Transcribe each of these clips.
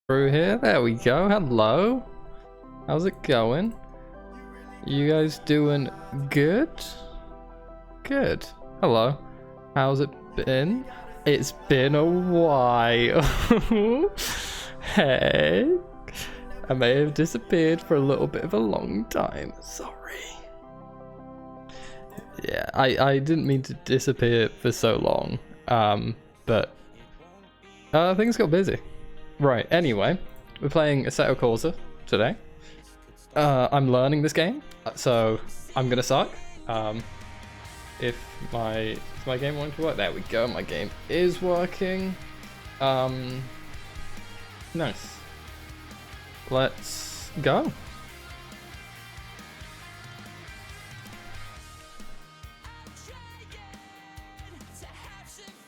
Through here, there we go. Hello, how's it going? You guys doing good? Good. Hello, how's it been? It's been a while. Hey, I may have disappeared for a little bit of a long time. Sorry. Yeah, I didn't mean to disappear for so long. But things got busy. Right, anyway, we're playing Assetto Corsa today. I'm learning this game, so I'm gonna suck. If my game wanting to work, there we go, my game is working. Nice. Let's go.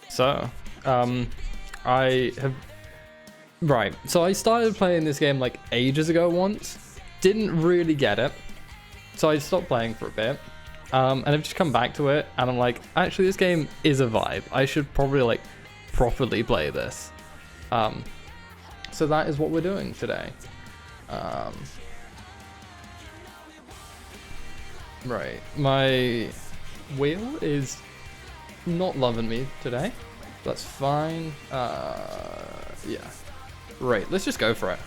So, I have... Right, so I started playing this game like ages ago once, didn't really get it, so I stopped playing for a bit, and I've just come back to it, and I'm like, actually this game is a vibe, I should probably like properly play this. So that is what we're doing today. Right, my wheel is not loving me today, that's fine, yeah. Right, let's just go for it.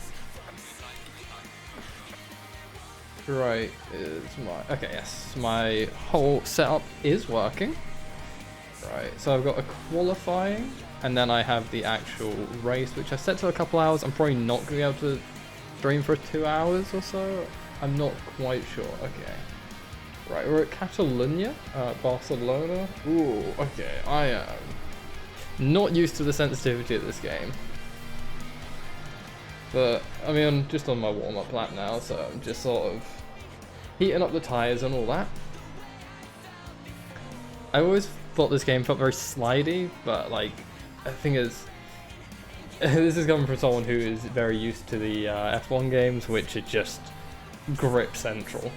Right, is my... Okay, yes, my whole setup is working. Right, so I've got a qualifying, and then I have the actual race, which I've set to a couple hours. I'm probably not going to be able to stream for 2 hours or so. I'm not quite sure. Okay. Right, we're at Catalunya, Barcelona. Ooh, okay, I am not used to the sensitivity of this game. But, I mean, I'm just on my warm-up lap now, so I'm just sort of heating up the tyres and all that. I always thought this game felt very slidey, but, like, I think it's... this is coming from someone who is very used to the F1 games, which are just grip central.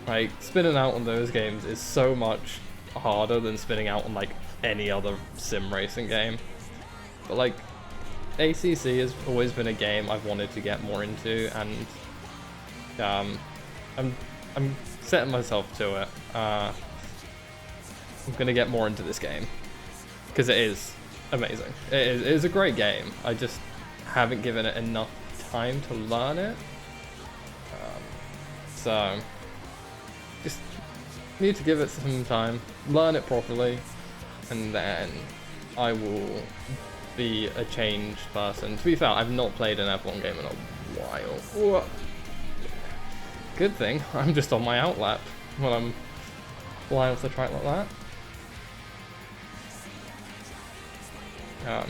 Like, spinning out on those games is so much harder than spinning out on, like, any other sim racing game. But, like, ACC has always been a game I've wanted to get more into, and I'm setting myself to it. I'm gonna get more into this game because it is amazing. It is a great game. I just haven't given it enough time to learn it. So just need to give it some time, learn it properly, and then I will be a changed person. To be fair, I've not played an F1 game in a while. Ooh. Good thing I'm just on my outlap when I'm flying off the track like that.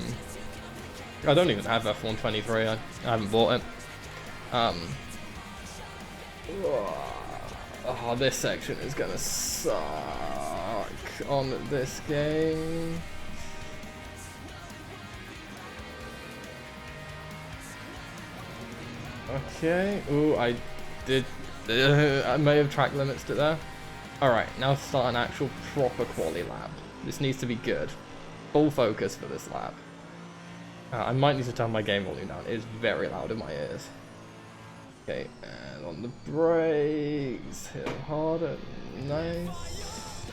I don't even have F1 23. I haven't bought it. Oh, this section is gonna suck on this game. Okay, ooh, I may have track limits it there. Alright, now start an actual proper quali lap. This needs to be good. Full focus for this lap. I might need to turn my game volume down, it is very loud in my ears. Okay, and on the brakes, hit harder, nice.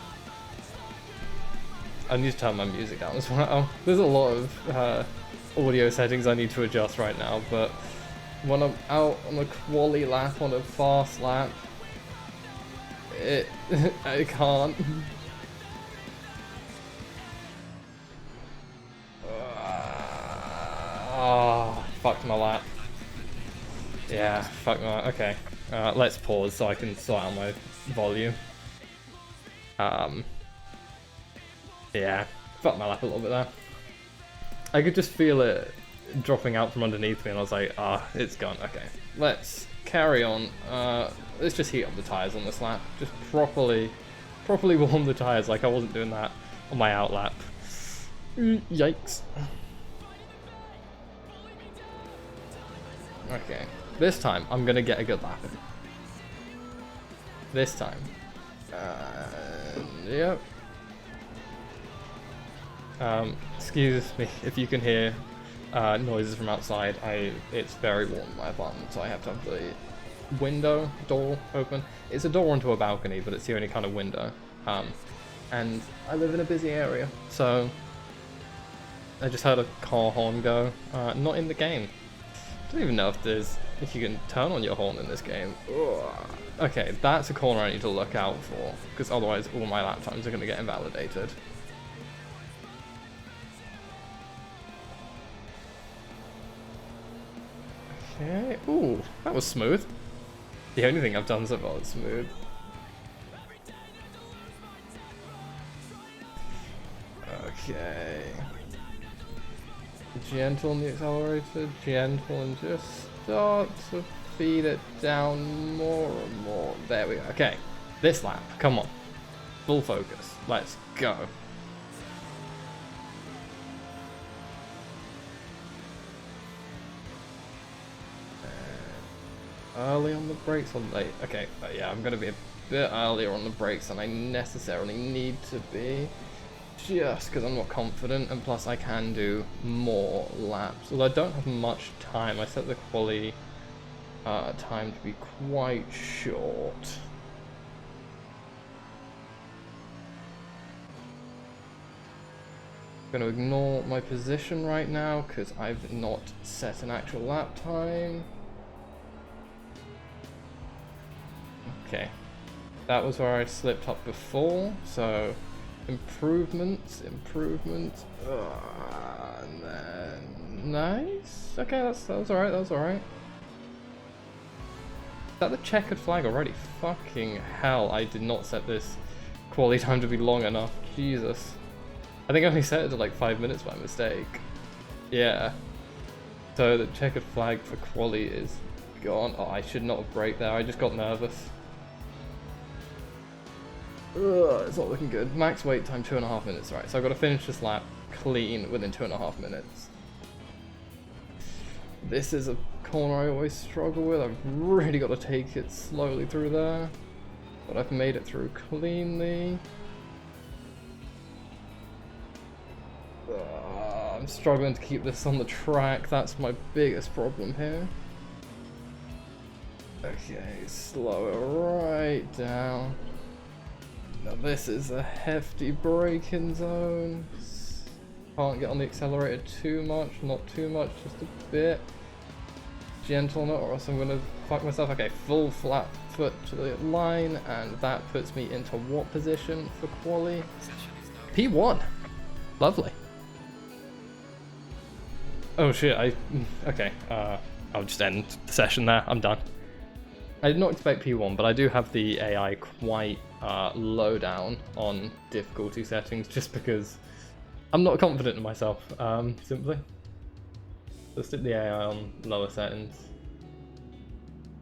I need to turn my music down as well. There's a lot of audio settings I need to adjust right now, but when I'm out on a quali lap, on a fast lap, I can't. Oh, fucked my lap. Yeah, fuck my, okay. Let's pause so I can sort out my volume. Yeah, fucked my lap a little bit there. I could just feel it dropping out from underneath me, and I was like, it's gone. Okay, let's carry on. Let's just heat up the tires on this lap. Just properly warm the tires, like I wasn't doing that on my out lap. Yikes. Okay, this time I'm gonna get a good lap in. This time. Yep. Excuse me if you can hear noises from outside. It's very warm in my apartment, so I have to have the door open. It's a door onto a balcony, but it's the only kind of window. And I live in a busy area, so I just heard a car horn go. Not in the game. I don't even know if you can turn on your horn in this game. Ugh. Okay, that's a corner I need to look out for, because otherwise all my lap times are going to get invalidated. Okay, ooh, that was smooth. The only thing I've done so far is smooth. Okay. Gentle on the accelerator, gentle, and just start to feed it down more and more. There we go. Okay, this lap, come on. Full focus, let's go. Early on the brakes or late? Okay, yeah, I'm gonna be a bit earlier on the brakes than I necessarily need to be. Just because I'm not confident, and plus I can do more laps. Although I don't have much time, I set the quali time to be quite short. I'm going to ignore my position right now because I've not set an actual lap time. Okay, that was where I slipped up before, so improvements, and then nice. Okay, that was alright, that was alright. Is that the checkered flag already? Fucking hell, I did not set this quali time to be long enough. Jesus. I think I only set it to like 5 minutes by mistake. Yeah. So the checkered flag for quali is gone. Oh, I should not have braked there, I just got nervous. Ugh, it's not looking good. Max wait time 2.5 minutes, right? So I've got to finish this lap clean within 2.5 minutes. This is a corner I always struggle with. I've really got to take it slowly through there, but I've made it through cleanly. I'm struggling to keep this on the track. That's my biggest problem here. Okay, slow it right down. Now this is a hefty braking zone. Can't get on the accelerator too much, not too much, just a bit. Gentle on it or else I'm gonna fuck myself. Okay, full flat foot to the line, and that puts me into what position for quali? P1. Lovely. Oh shit, okay, I'll just end the session there, I'm done. I did not expect P1, but I do have the AI quite low down on difficulty settings just because I'm not confident in myself, simply. So stick the AI on lower settings.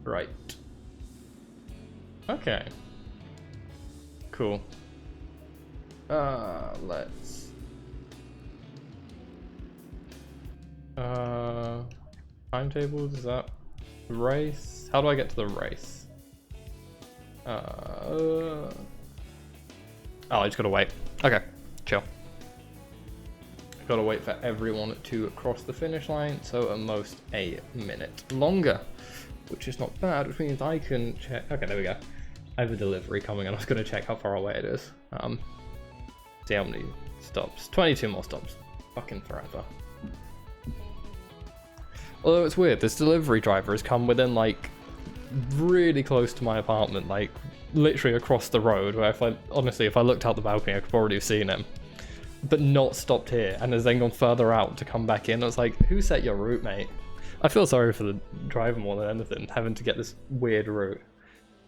Right. Okay. Cool. Let's... timetables, is that race? How do I get to the race? Oh, I just gotta wait. Okay, chill. Gotta wait for everyone to cross the finish line, so at most a minute longer, which is not bad, which means I can check. Okay, there we go. I have a delivery coming and I was gonna check how far away it is. See how many stops. 22 more stops. Fucking forever. Although it's weird, this delivery driver has come within like really close to my apartment, like literally across the road, where if I looked out the balcony I could already have seen him, but not stopped here, and has then gone further out to come back in. I was like, who set your route, mate? I feel sorry for the driver more than anything, having to get this weird route.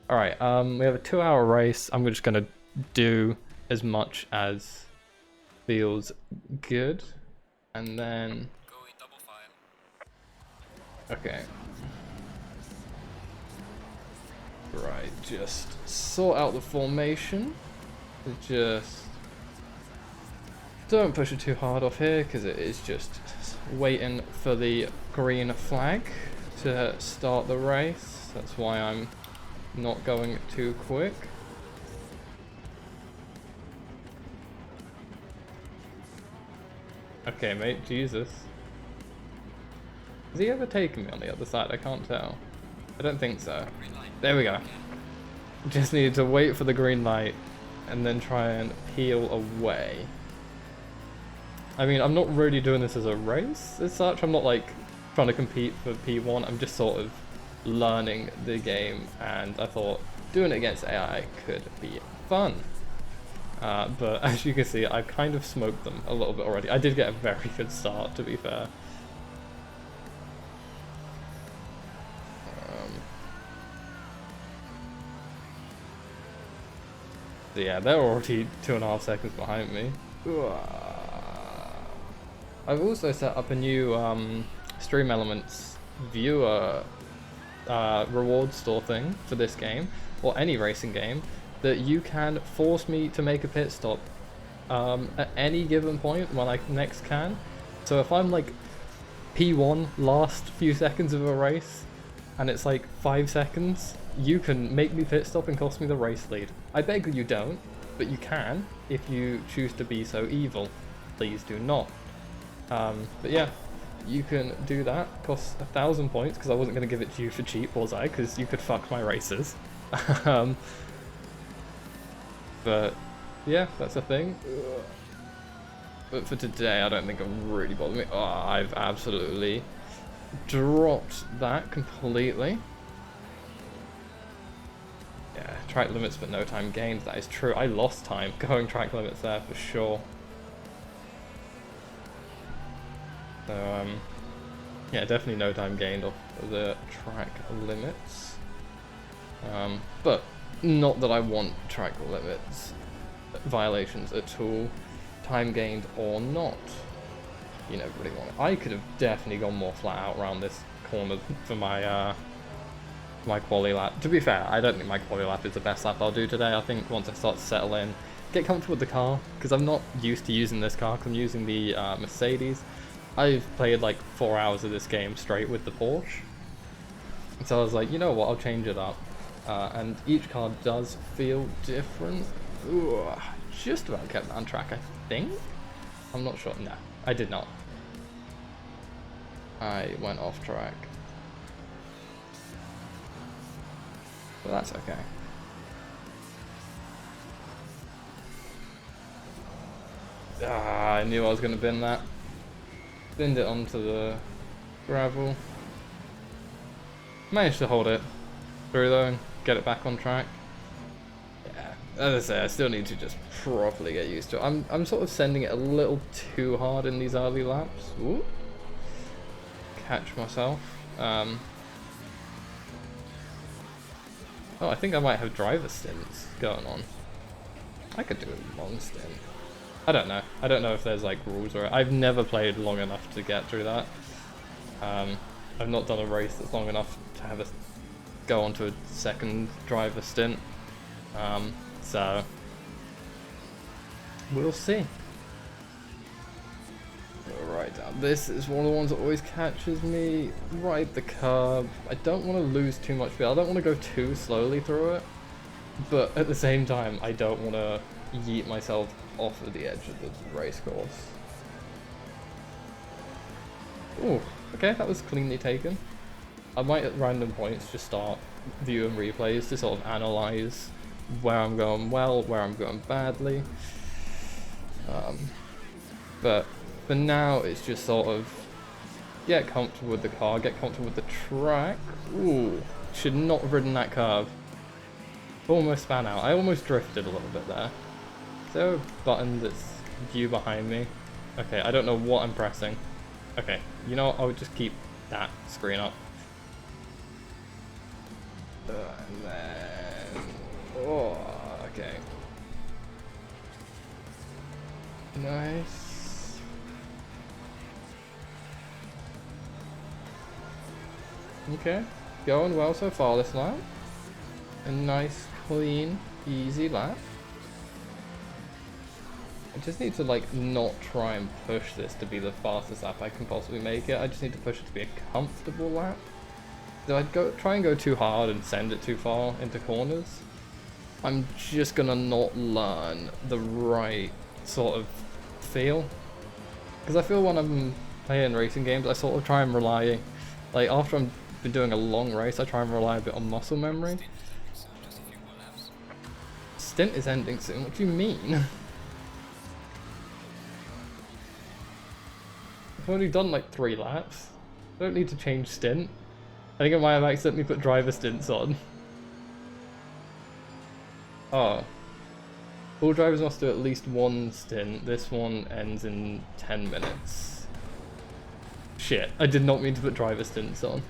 Alright, we have a 2-hour race. I'm just gonna do as much as feels good, and then okay. Right, just sort out the formation. Just don't push it too hard off here because it is just waiting for the green flag to start the race. That's why I'm not going too quick. Okay, mate, Jesus. Has he ever taken me on the other side? I can't tell. I don't think so. There we go. Just need to wait for the green light and then try and peel away. I mean, I'm not really doing this as a race as such. I'm not like trying to compete for P1. I'm just sort of learning the game, and I thought doing it against AI could be fun. But as you can see, I've kind of smoked them a little bit already. I did get a very good start, to be fair. So yeah, they're already 2.5 seconds behind me. I've also set up a new Stream Elements viewer reward store thing for this game, or any racing game, that you can force me to make a pit stop at any given point when I next can. So if I'm like P1 last few seconds of a race, and it's like 5 seconds, you can make me pit stop and cost me the race lead. I beg you don't, but you can if you choose to be so evil. Please do not. But yeah, you can do that. Costs 1,000 points, because I wasn't going to give it to you for cheap, was I? Because you could fuck my races. But yeah, that's a thing. But for today, I don't think it'll really bother me. Oh, I've absolutely dropped that completely. Yeah, track limits but no time gained. That is true. I lost time going track limits there for sure. So yeah, definitely no time gained off the track limits. But not that I want track limits violations at all, time gained or not. You never really want it. I could have definitely gone more flat out around this corner for my my quali lap. To be fair, I don't think my quali lap is the best lap I'll do today. I think once I start to settle in, get comfortable with the car, because I'm not used to using this car, because I'm using the Mercedes. I've played like 4 hours of this game straight with the Porsche. So I was like, you know what, I'll change it up. And each car does feel different. Ooh, just about kept that on track, I think. I'm not sure. No, I did not. I went off track. But that's okay. I knew I was going to bin that. Binned it onto the gravel. Managed to hold it through though and get it back on track. Yeah, as I say, I still need to just properly get used to it. I'm sort of sending it a little too hard in these early laps. Ooh. Catch myself. Oh, I think I might have driver stints going on. I could do a long stint. I don't know. I don't know if there's like rules or I've never played long enough to get through that. I've not done a race that's long enough to have a go on to a second driver stint. So we'll see. Right down. This is one of the ones that always catches me. Right the curb. I don't want to lose too much speed. I don't want to go too slowly through it. But at the same time, I don't want to yeet myself off of the edge of the race course. Ooh, okay, that was cleanly taken. I might at random points just start viewing replays to sort of analyse where I'm going well, where I'm going badly. But for now, it's just sort of get comfortable with the car, get comfortable with the track. Ooh, should not have ridden that curve. Almost span out. I almost drifted a little bit there. Is there a button that's view behind me? Okay, I don't know what I'm pressing. Okay, you know what? I would just keep that screen up. And then... Oh, okay. Nice. Okay, going well so far this lap. A nice, clean, easy lap. I just need to like not try and push this to be the fastest lap I can possibly make it. I just need to push it to be a comfortable lap. So I'd try and go too hard and send it too far into corners. I'm just gonna not learn the right sort of feel. Because I feel when I'm playing racing games, I sort of try and rely Like, after I've been doing a long race, I try and rely a bit on muscle memory. Stint is ending soon, what do you mean? I've only done like 3 laps. I don't need to change stint. I think I might have accidentally put driver stints on. Oh. All drivers must do at least 1 stint. This one ends in 10 minutes. Shit, I did not mean to put driver stints on.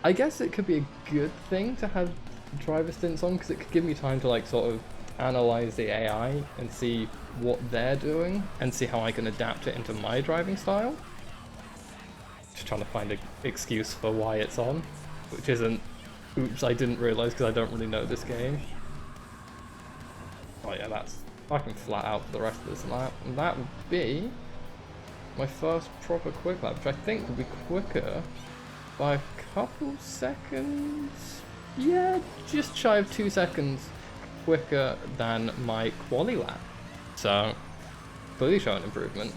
I guess it could be a good thing to have driver stints on, because it could give me time to like sort of analyze the AI and see what they're doing and see how I can adapt it into my driving style. Just trying to find an excuse for why it's on, which isn't, oops, I didn't realize because I don't really know this game. Oh yeah, that's fucking flat out for the rest of this lap. And that would be my first proper quick lap, which I think will be quicker by a couple seconds. Yeah, just shy of 2 seconds quicker than my quali lap. So, clearly showing improvement.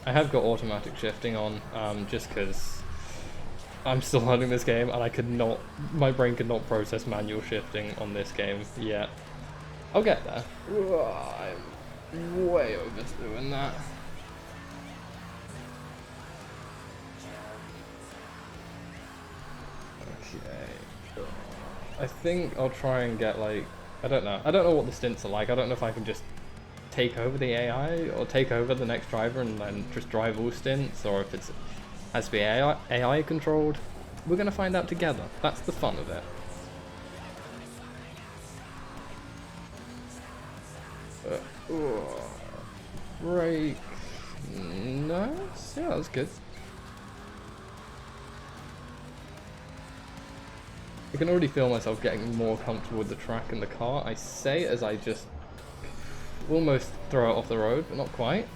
I have got automatic shifting on, just because I'm still learning this game and I could not, my brain could not process manual shifting on this game yet. I'll get there. I'm way overdoing that. Okay. I think I'll try and get like, I don't know what the stints are like. I don't know if I can just take over the AI or take over the next driver and then just drive all stints, or if it has to be AI controlled. We're gonna find out together. That's the fun of it. Brake. Nice. Yeah, that was good. I can already feel myself getting more comfortable with the track and the car. I say as I just almost throw it off the road, but not quite.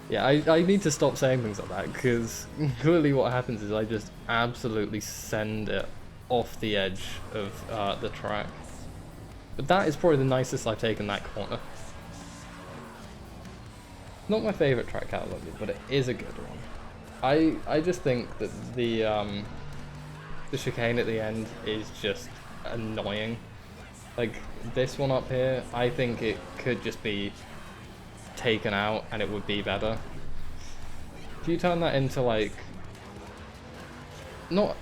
Yeah, I need to stop saying things like that, because clearly what happens is I just absolutely send it off the edge of the track. But that is probably the nicest I've taken that corner. Not my favourite track Catalunya, but it is a good one. I just think that the chicane at the end is just annoying. Like, this one up here, I think it could just be taken out and it would be better. If you turn that into like, not,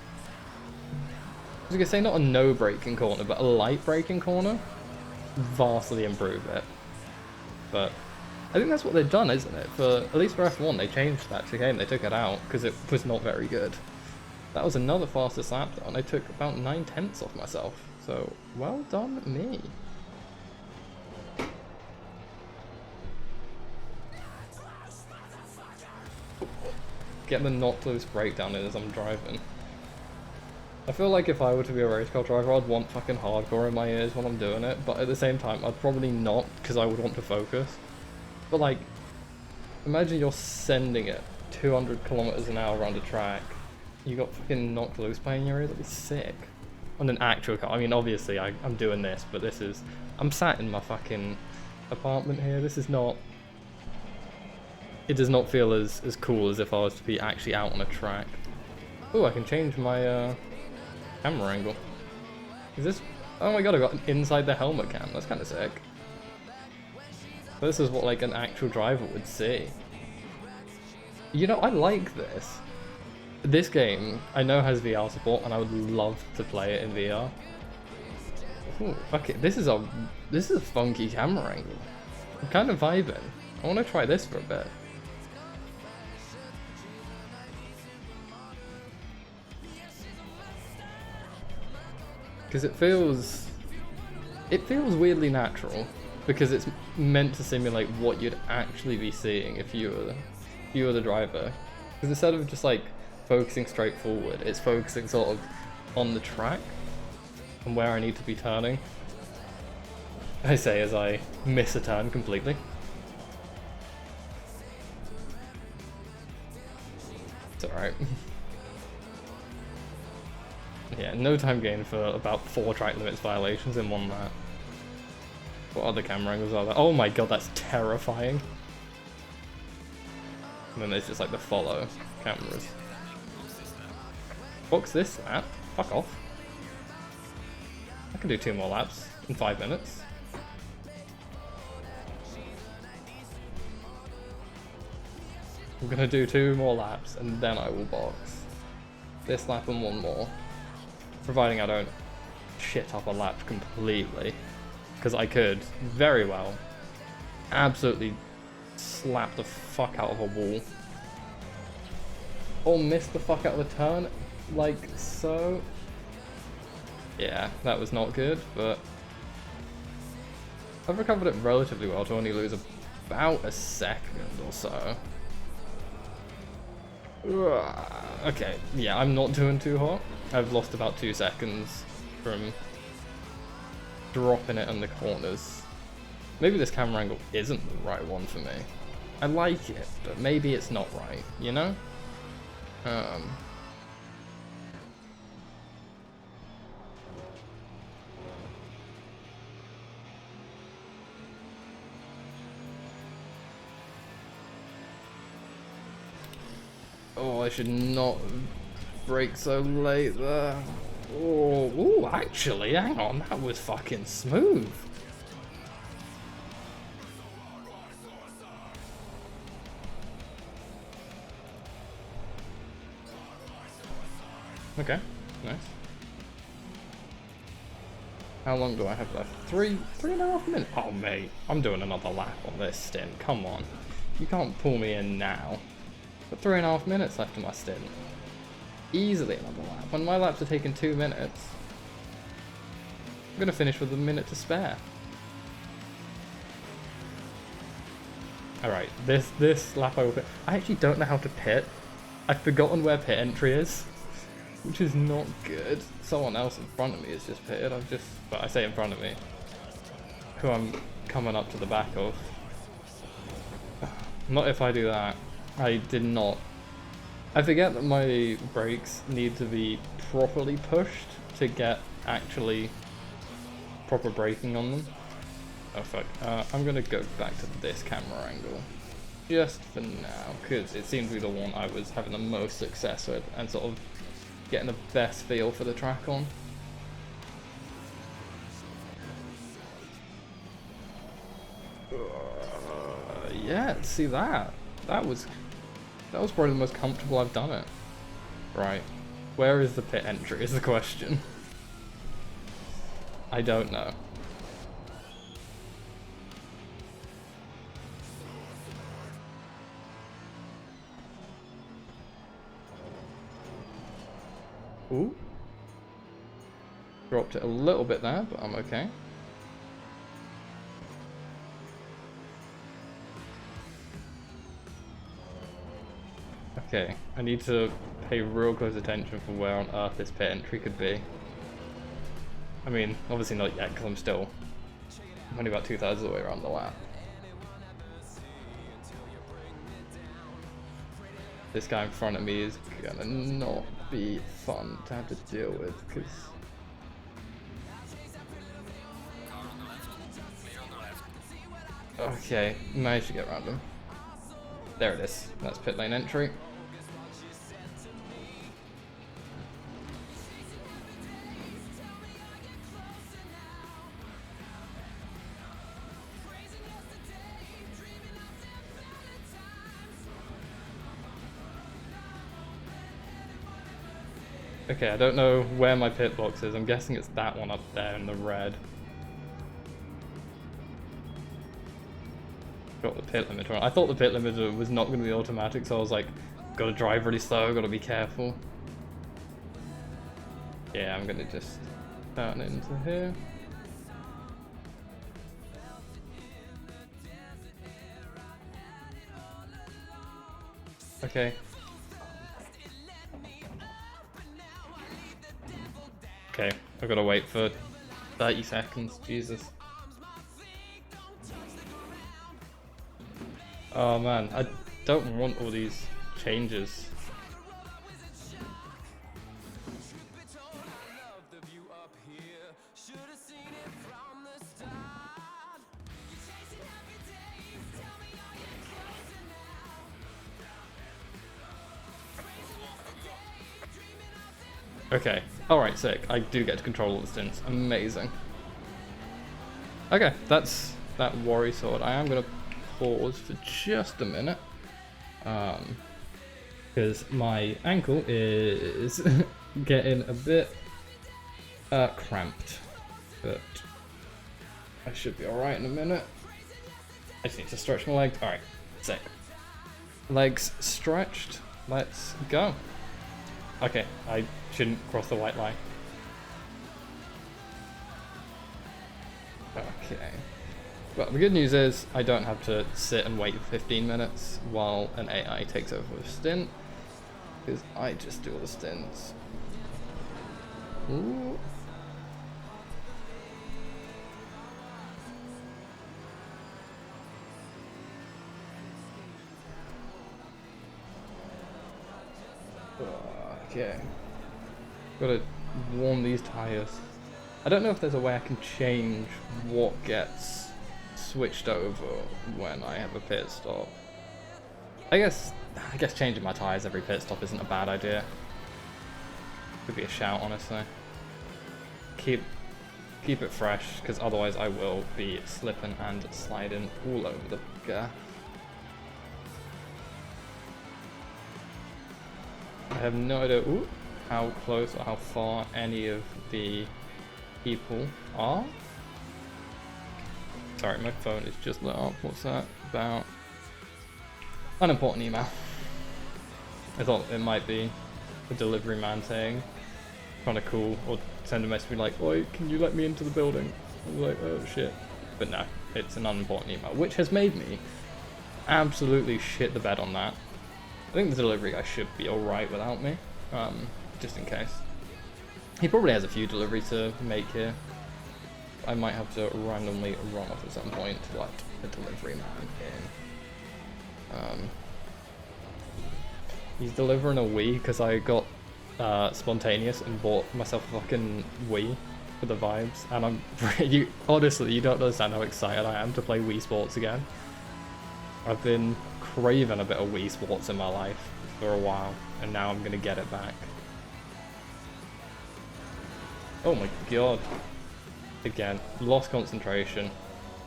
I was gonna say not a no braking corner, but a light braking corner, vastly improve it. But I think that's what they've done, isn't it? For at least for F1, they changed that chicane, they took it out because it was not very good. That was another fastest lap though, and I took about 9/10 off myself. So, well done me. Get the not loose breakdown in as I'm driving. I feel like if I were to be a race car driver, I'd want fucking hardcore in my ears when I'm doing it, but at the same time, I'd probably not, because I would want to focus. But like, imagine you're sending it 200 kilometers an hour around a track. You got fucking knocked loose playing in your ear, that'd be sick. On an actual car, I mean obviously I'm doing this, but this is, I'm sat in my fucking apartment here, this is not, it does not feel as cool as if I was to be actually out on a track. Oh, I can change my camera angle. Is this, oh my god, I got an inside the helmet cam, that's kind of sick. This is what like an actual driver would see. You know, I like this. This game, I know has VR support, and I would love to play it in VR. Ooh, okay, this is a funky camera angle. I'm kind of vibing. I want to try this for a bit. Because it feels weirdly natural, because it's meant to simulate what you'd actually be seeing if you were the driver. Because instead of just like focusing straight forward, it's focusing sort of on the track and where I need to be turning. I say as I miss a turn completely. It's alright. Yeah, no time gain for about 4 track limits violations in one lap. What other camera angles are there? Oh my god, that's terrifying. And then there's just like the follow cameras. Box this lap. Fuck off. I can do 2 more laps in 5 minutes. I'm gonna do 2 more laps and then I will box. This lap and 1 more. Providing I don't shit up a lap completely. Because I could very well absolutely slap the fuck out of a wall. Or miss the fuck out of the turn, like so. Yeah, that was not good, but I've recovered it relatively well to only lose about a second or so. Okay, yeah, I'm not doing too hot. I've lost about 2 seconds from dropping it in the corners. Maybe this camera angle isn't the right one for me. I like it, but maybe it's not right, you know? Oh, I should not brake so late there. Oh, ooh, actually, hang on, that was fucking smooth. Okay, nice. How long do I have left? 3.5 minutes? Oh, mate, I'm doing another lap on this stint. Come on. You can't pull me in now. But 3.5 minutes left of my stint. Easily another lap. When my laps are taking 2 minutes, I'm gonna finish with a minute to spare. Alright, this lap I will pit. I actually don't know how to pit. I've forgotten where pit entry is, which is not good. Someone else in front of me is just pitted. But I say in front of me, who I'm coming up to the back of. Not if I do that. I did not. I forget that my brakes need to be properly pushed to get actually proper braking on them. Oh fuck. I'm gonna go back to this camera angle. Just for now, because it seems to be the one I was having the most success with and sort of getting the best feel for the track on. Yeah, see that? That was probably the most comfortable I've done it. Right. Where is the pit entry is the question. I don't know. Ooh. Dropped it a little bit there, but I'm okay. Okay, I need to pay real close attention for where on earth this pit entry could be. I mean, obviously not yet, because I'm only about 2/3 of the way around the lap. This guy in front of me is gonna not be fun to have to deal with, because... Okay, managed to get around him. There it is, that's pit lane entry. Okay, I don't know where my pit box is. I'm guessing it's that one up there in the red. Got the pit limiter on. I thought the pit limiter was not going to be automatic, so I was like, gotta drive really slow, gotta be careful. Yeah, I'm gonna just turn into here. Okay. Okay, I've got to wait for 30 seconds, Jesus. Oh man, I don't want all these changes. Okay. Alright, sick. I do get to control all the stints. Amazing. Okay, that's that worry sword. I am going to pause for just a minute. Because my ankle is getting a bit cramped. But I should be alright in a minute. I just need to stretch my legs. Alright, sick. Legs stretched. Let's go. Okay, I shouldn't cross the white line. Okay. Well, the good news is I don't have to sit and wait for 15 minutes while an AI takes over a stint, because I just do all the stints. Ooh. Okay. Gotta warm these tires. I don't know if there's a way I can change what gets switched over when I have a pit stop. I guess changing my tires every pit stop isn't a bad idea. Could be a shout, honestly. Keep it fresh, because otherwise I will be slipping and sliding all over the gaff. I have no idea how close or how far any of the people are. Sorry, my phone is just lit up. What's that about? Unimportant email. I thought it might be a delivery man saying, kind of cool, or send a message be like, "Oi, can you let me into the building?" I was like, "Oh shit," but no, it's an unimportant email, which has made me absolutely shit the bed on that. I think the delivery guy should be alright without me, just in case. He probably has a few deliveries to make here. I might have to randomly run off at some point to let a delivery man in. He's delivering a Wii because I got spontaneous and bought myself a fucking Wii for the vibes, and honestly, you don't understand how excited I am to play Wii Sports again. I've been craving a bit of Wii Sports in my life for a while, and now I'm gonna get it back. Oh my god. Again, lost concentration.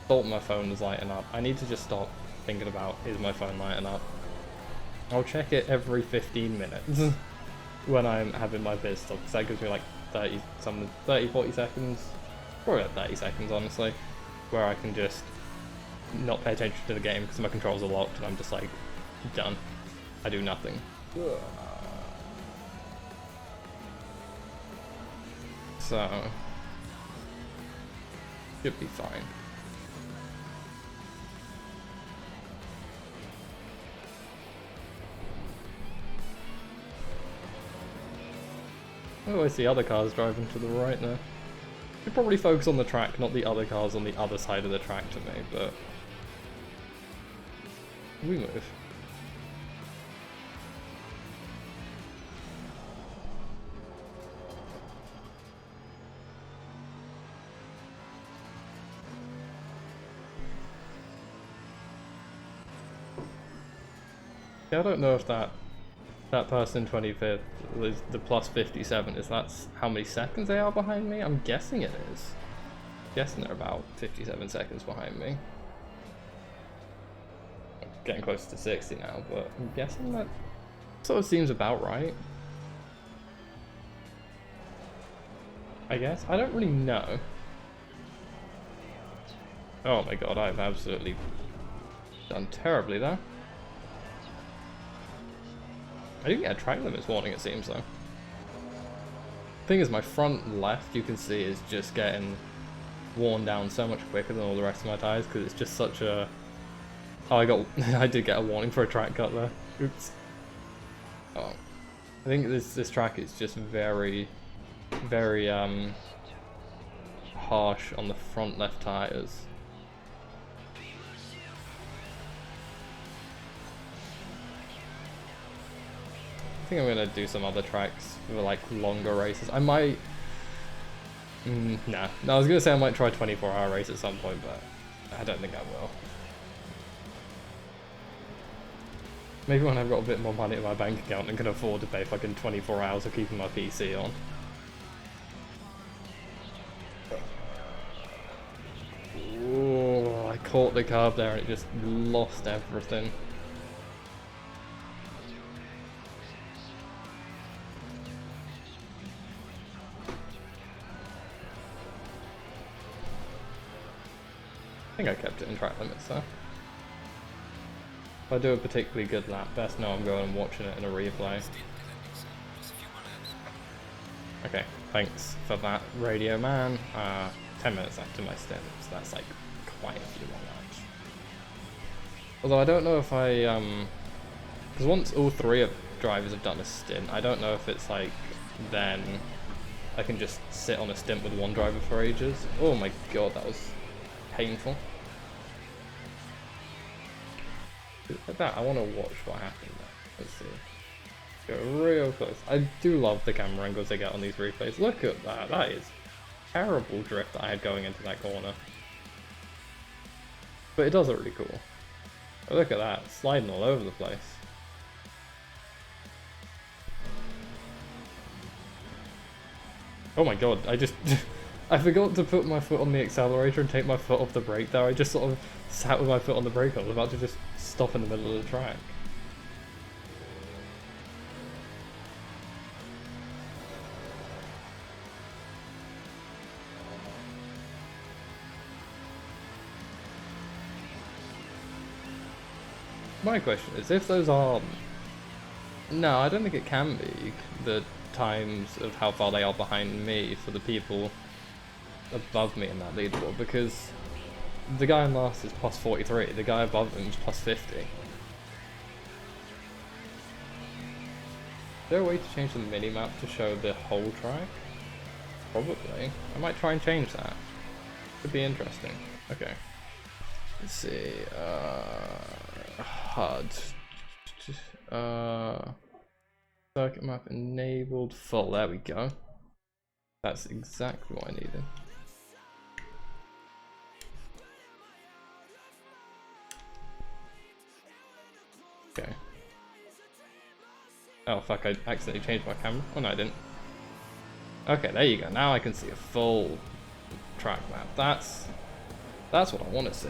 Thought my phone was lighting up. I need to just stop thinking about, is my phone lighting up? I'll check it every 15 minutes when I'm having my pit stop, because that gives me like 30, 40 seconds. Probably like 30 seconds, honestly, where I can just not pay attention to the game because my controls are locked and I'm just like, done. I do nothing. So, should be fine. Oh, I see other cars driving to the right there. Should probably focus on the track, not the other cars on the other side of the track to me, but we move. Yeah, I don't know if that person 25th was the plus 57, is that's how many seconds they are behind me? I'm guessing it is. I'm guessing they're about 57 seconds behind me. I'm getting close to 60 now, but I'm guessing that sort of seems about right. I guess? I don't really know. Oh my god, I've absolutely done terribly there. I do get a track limits warning, it seems, though. Thing is, my front left, you can see, is just getting worn down so much quicker than all the rest of my tyres, because it's just such a... Oh, I did get a warning for a track cut there. Oops. Oh. I think this track is just very, very, harsh on the front left tyres. I think I'm gonna do some other tracks for like longer races. I might... nah. No, I was gonna say I might try 24-hour race at some point, but I don't think I will. Maybe when I've got a bit more money in my bank account and can afford to pay fucking 24 hours of keeping my PC on. caught the curb there and it just lost everything. I think I kept it in track limits though. If I do a particularly good lap, best know I'm going and watching it in a replay. Okay, thanks for that, Radio Man. 10 minutes after my stint, so that's like quite a few more laps. Although I don't know if I, because once all three of drivers have done a stint, I don't know if it's like, then I can just sit on a stint with one driver for ages. Oh my god, that was painful. Look at that, I want to watch what happened there. Let's see. Let's go real close. I do love the camera angles they get on these replays. Look at that, that is terrible drift that I had going into that corner. But it does look really cool. Oh, look at that, sliding all over the place. Oh my god, I just... I forgot to put my foot on the accelerator and take my foot off the brake there. I just sort of sat with my foot on the brake. I was about to just stop in the middle of the track. My question is, if those are... No, I don't think it can be the times of how far they are behind me for the people above me in that leaderboard, because the guy in last is plus 43, the guy above him is plus 50. Is there a way to change the minimap to show the whole track? Probably. I might try and change that. Could be interesting. Okay. Let's see. HUD. Circuit map enabled full. There we go. That's exactly what I needed. Okay. Oh fuck, I accidentally changed my camera. Oh no, I didn't. Okay, there you go. Now I can see a full track map. That's what I want to see.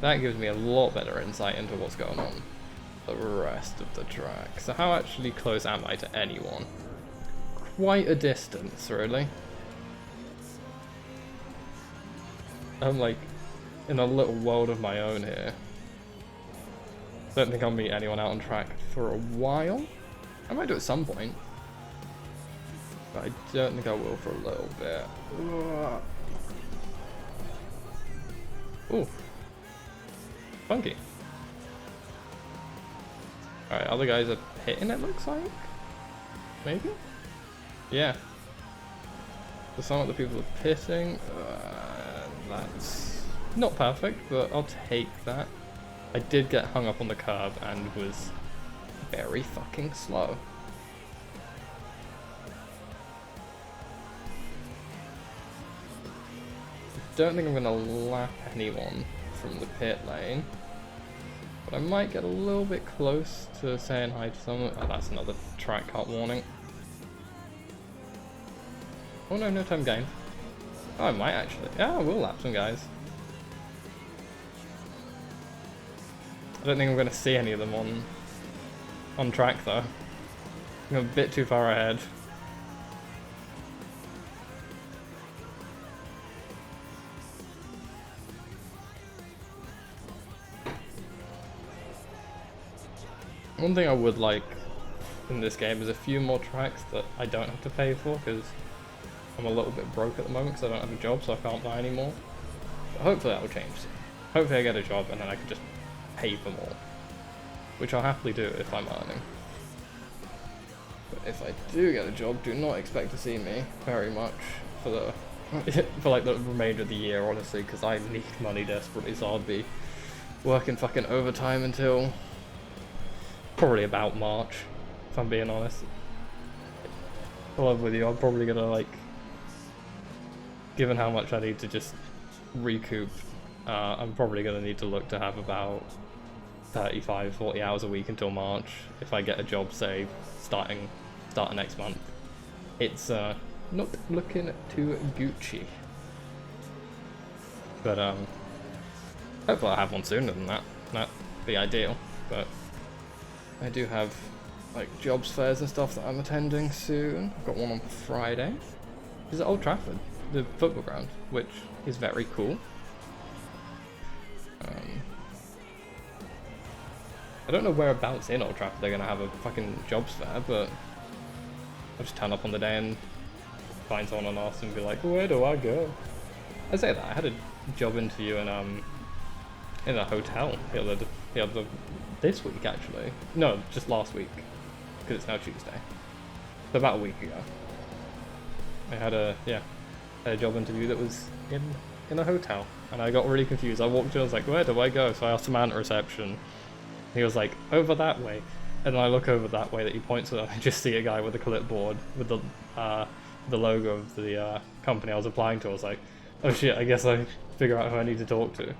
That gives me a lot better insight into what's going on the rest of the track. So how actually close am I to anyone? Quite a distance, really. I'm like in a little world of my own here. Don't think I'll meet anyone out on track for a while. I might do at some point, but I don't think I will for a little bit. Ooh. Funky. Alright, other guys are hitting, it looks like? Maybe? Yeah. So some of the people are pissing. That's not perfect, but I'll take that. I did get hung up on the curb and was very fucking slow. Don't think I'm gonna lap anyone from the pit lane, but I might get a little bit close to saying hi to someone. Oh, that's another track cut warning. Oh no, no time gained. Oh, I might actually. Yeah, I will lap some guys. I don't think I'm going to see any of them on track though. I'm a bit too far ahead. One thing I would like in this game is a few more tracks that I don't have to pay for, because I'm a little bit broke at the moment because I don't have a job, so I can't buy anymore. But hopefully that will change soon. Hopefully I get a job and then I can just pay for more, which I'll happily do if I'm earning. But if I do get a job, do not expect to see me very much for the for like the remainder of the year, honestly, because I need money desperately, so I'll be working fucking overtime until probably about March, if I'm being honest. I love with you, I'm probably gonna, like, given how much I need to just recoup, I'm probably gonna need to look to have about 35, 40 hours a week until March if I get a job, say, starting next month. It's not looking too Gucci. But hopefully I'll have one sooner than that. That'd be ideal. But I do have like jobs fairs and stuff that I'm attending soon. I've got one on Friday. It's at Old Trafford, the football ground, which is very cool. I don't know whereabouts in Old Trafford they're gonna have a fucking jobs fair, but I'll just turn up on the day and find someone and ask them and be like, where do I go? I say that, I had a job interview in a hotel this week actually. No, just last week, because it's now Tuesday. So about a week ago. I had a job interview that was in a hotel, and I got really confused. I walked in, I was like, where do I go? So I asked the man at reception. He was like, over that way. And then I look over that way that he points at, and I just see a guy with a clipboard with the logo of the company I was applying to. I was like, oh shit, I guess I figure out who I need to talk to.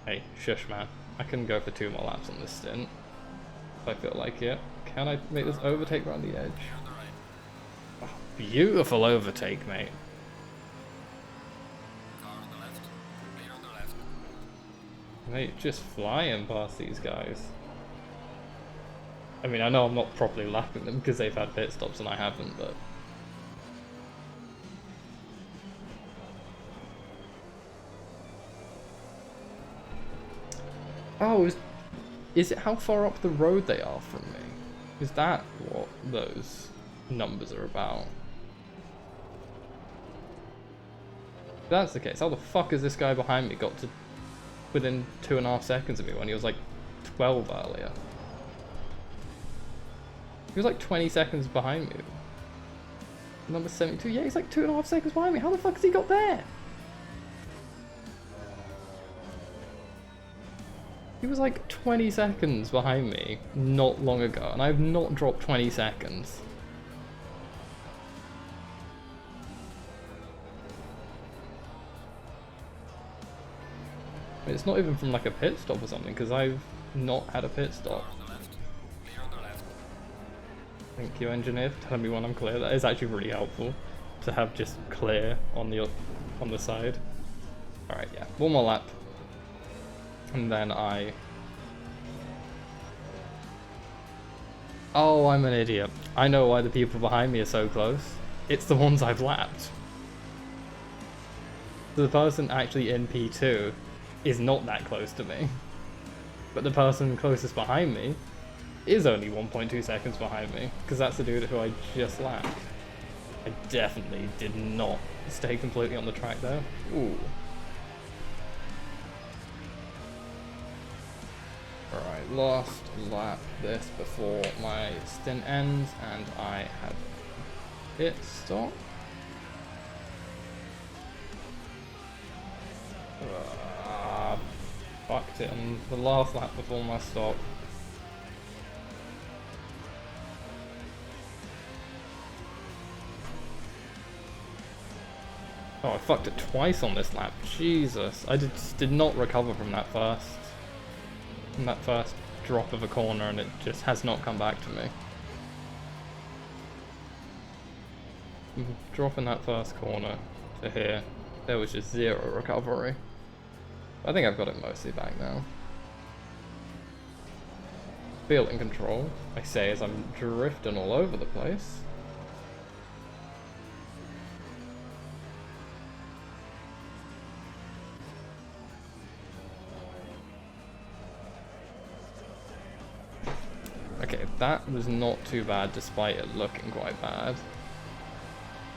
Hey, shush man. I can go for 2 more laps on this stint, if I feel like it. Can I make this overtake around the edge? Oh, beautiful overtake, mate. Mate, just flying past these guys. I mean, I know I'm not properly lapping them because they've had pit stops and I haven't, but... Oh, is it how far up the road they are from me? Is that what those numbers are about? If that's the case, how the fuck has this guy behind me got to within 2.5 seconds of me when he was like 12 earlier? He was like 20 seconds behind me. Number 72, yeah, he's like 2.5 seconds behind me. How the fuck has he got there? He was like 20 seconds behind me not long ago, and I have not dropped 20 seconds. It's not even from like a pit stop or something, because I've not had a pit stop. Thank you, engineer, for telling me when I'm clear. That is actually really helpful to have just clear on the side. Alright, yeah, 1 more lap. And then Oh, I'm an idiot. I know why the people behind me are so close. It's the ones I've lapped. So the person actually in P2 is not that close to me. But the person closest behind me is only 1.2 seconds behind me, because that's the dude who I just lapped. I definitely did not stay completely on the track there. Ooh. Alright, last lap this before my stint ends, and I have pit stop. Fucked it on the last lap before my stop. Oh, I fucked it twice on this lap. Jesus, I did not recover from that first drop of a corner, and it just has not come back to me. Dropping that first corner to here, there was just zero recovery. I think I've got it mostly back now. Feel in control, I say as I'm drifting all over the place. Okay, that was not too bad despite it looking quite bad.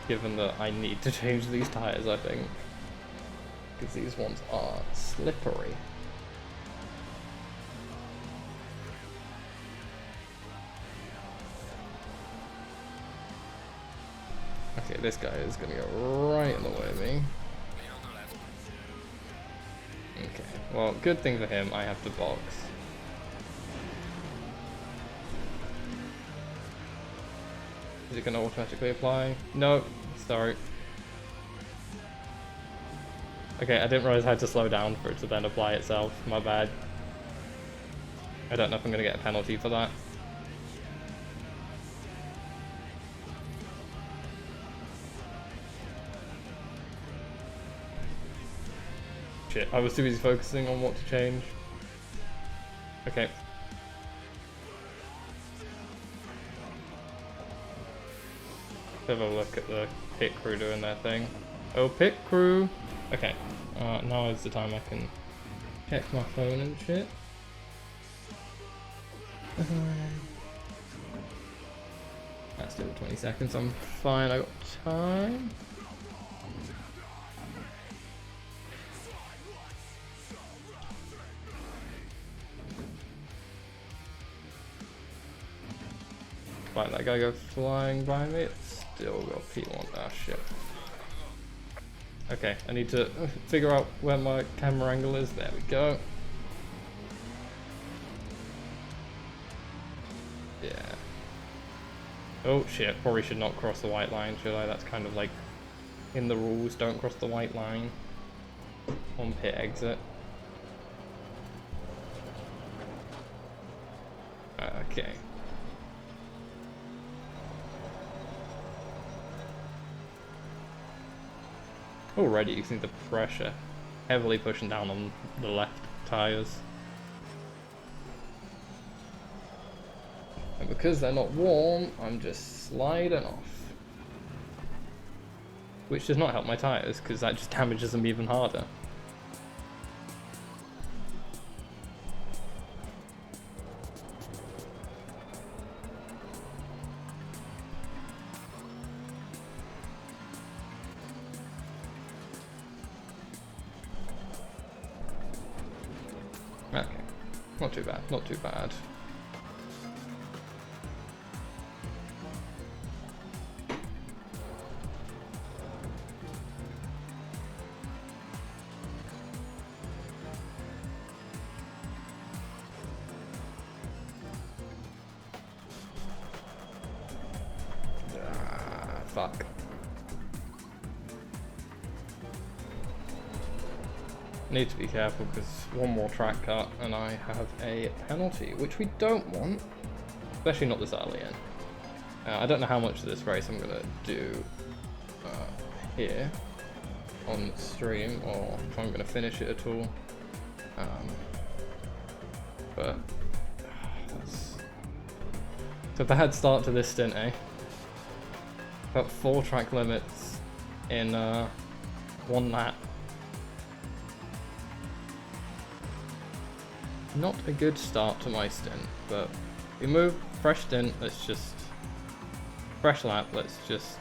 Given that I need to change these tyres, I think. Because these ones are slippery. Okay, this guy is gonna go right in the way of me. Okay, well, good thing for him, I have to box. Is it gonna automatically apply? No, sorry. Okay, I didn't realize I had to slow down for it to then apply itself. My bad. I don't know if I'm gonna get a penalty for that. Shit, I was too busy focusing on what to change. Okay. Have a look at the pit crew doing their thing. Oh, pit crew! Okay, now is the time I can check my phone and shit. That's still 20 seconds, I'm fine, I got time. Right, that guy go flying by me, it's still got people on that shit. Okay, I need to figure out where my camera angle is, there we go. Yeah. Oh shit, probably should not cross the white line, should I? That's kind of like in the rules, don't cross the white line on pit exit. Okay. Already you can see the pressure heavily pushing down on the left tyres. And because they're not warm, I'm just sliding off. Which does not help my tyres, because that just damages them even harder. Okay, not too bad, not too bad. Fuck. Need to be careful because one more track cut and I have a penalty, which we don't want, especially not this early in. I don't know how much of this race I'm gonna do here on stream, or if I'm gonna finish it at all. But it's a bad start to this stint, eh? About 4 track limits in 1 lap. Not a good start to my stint, but we move, fresh stint, let's just, fresh lap, let's just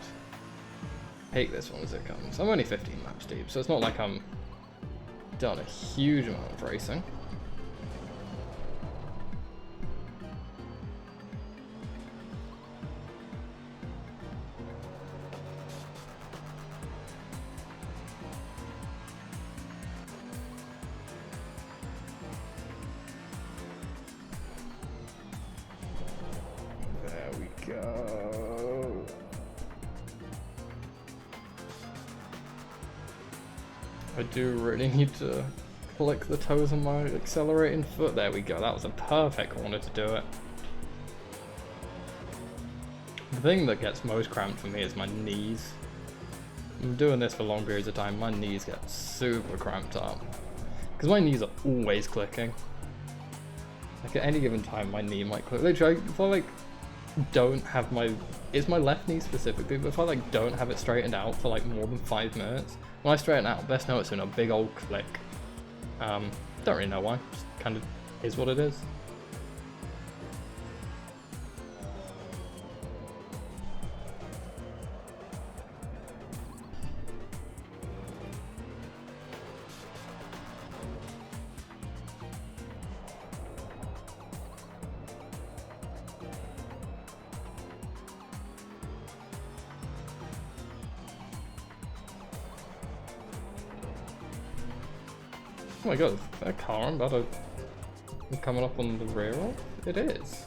take this one as it comes. I'm only 15 laps deep, so it's not like I'm done a huge amount of racing. Go. I do really need to click the toes on my accelerating foot. There we go. That was a perfect corner to do it. The thing that gets most cramped for me is my knees. I'm doing this for long periods of time. My knees get super cramped up because my knees are always clicking. Like at any given time, my knee might click. Literally, if I like don't have my, it's my left knee specifically, but if I like don't have it straightened out for like more than 5 minutes, when I straighten out, best know it's in a big old click. Don't really know why, just kind of is what it is. Oh my god, is that a car I'm about to be coming up on the rear of? It is.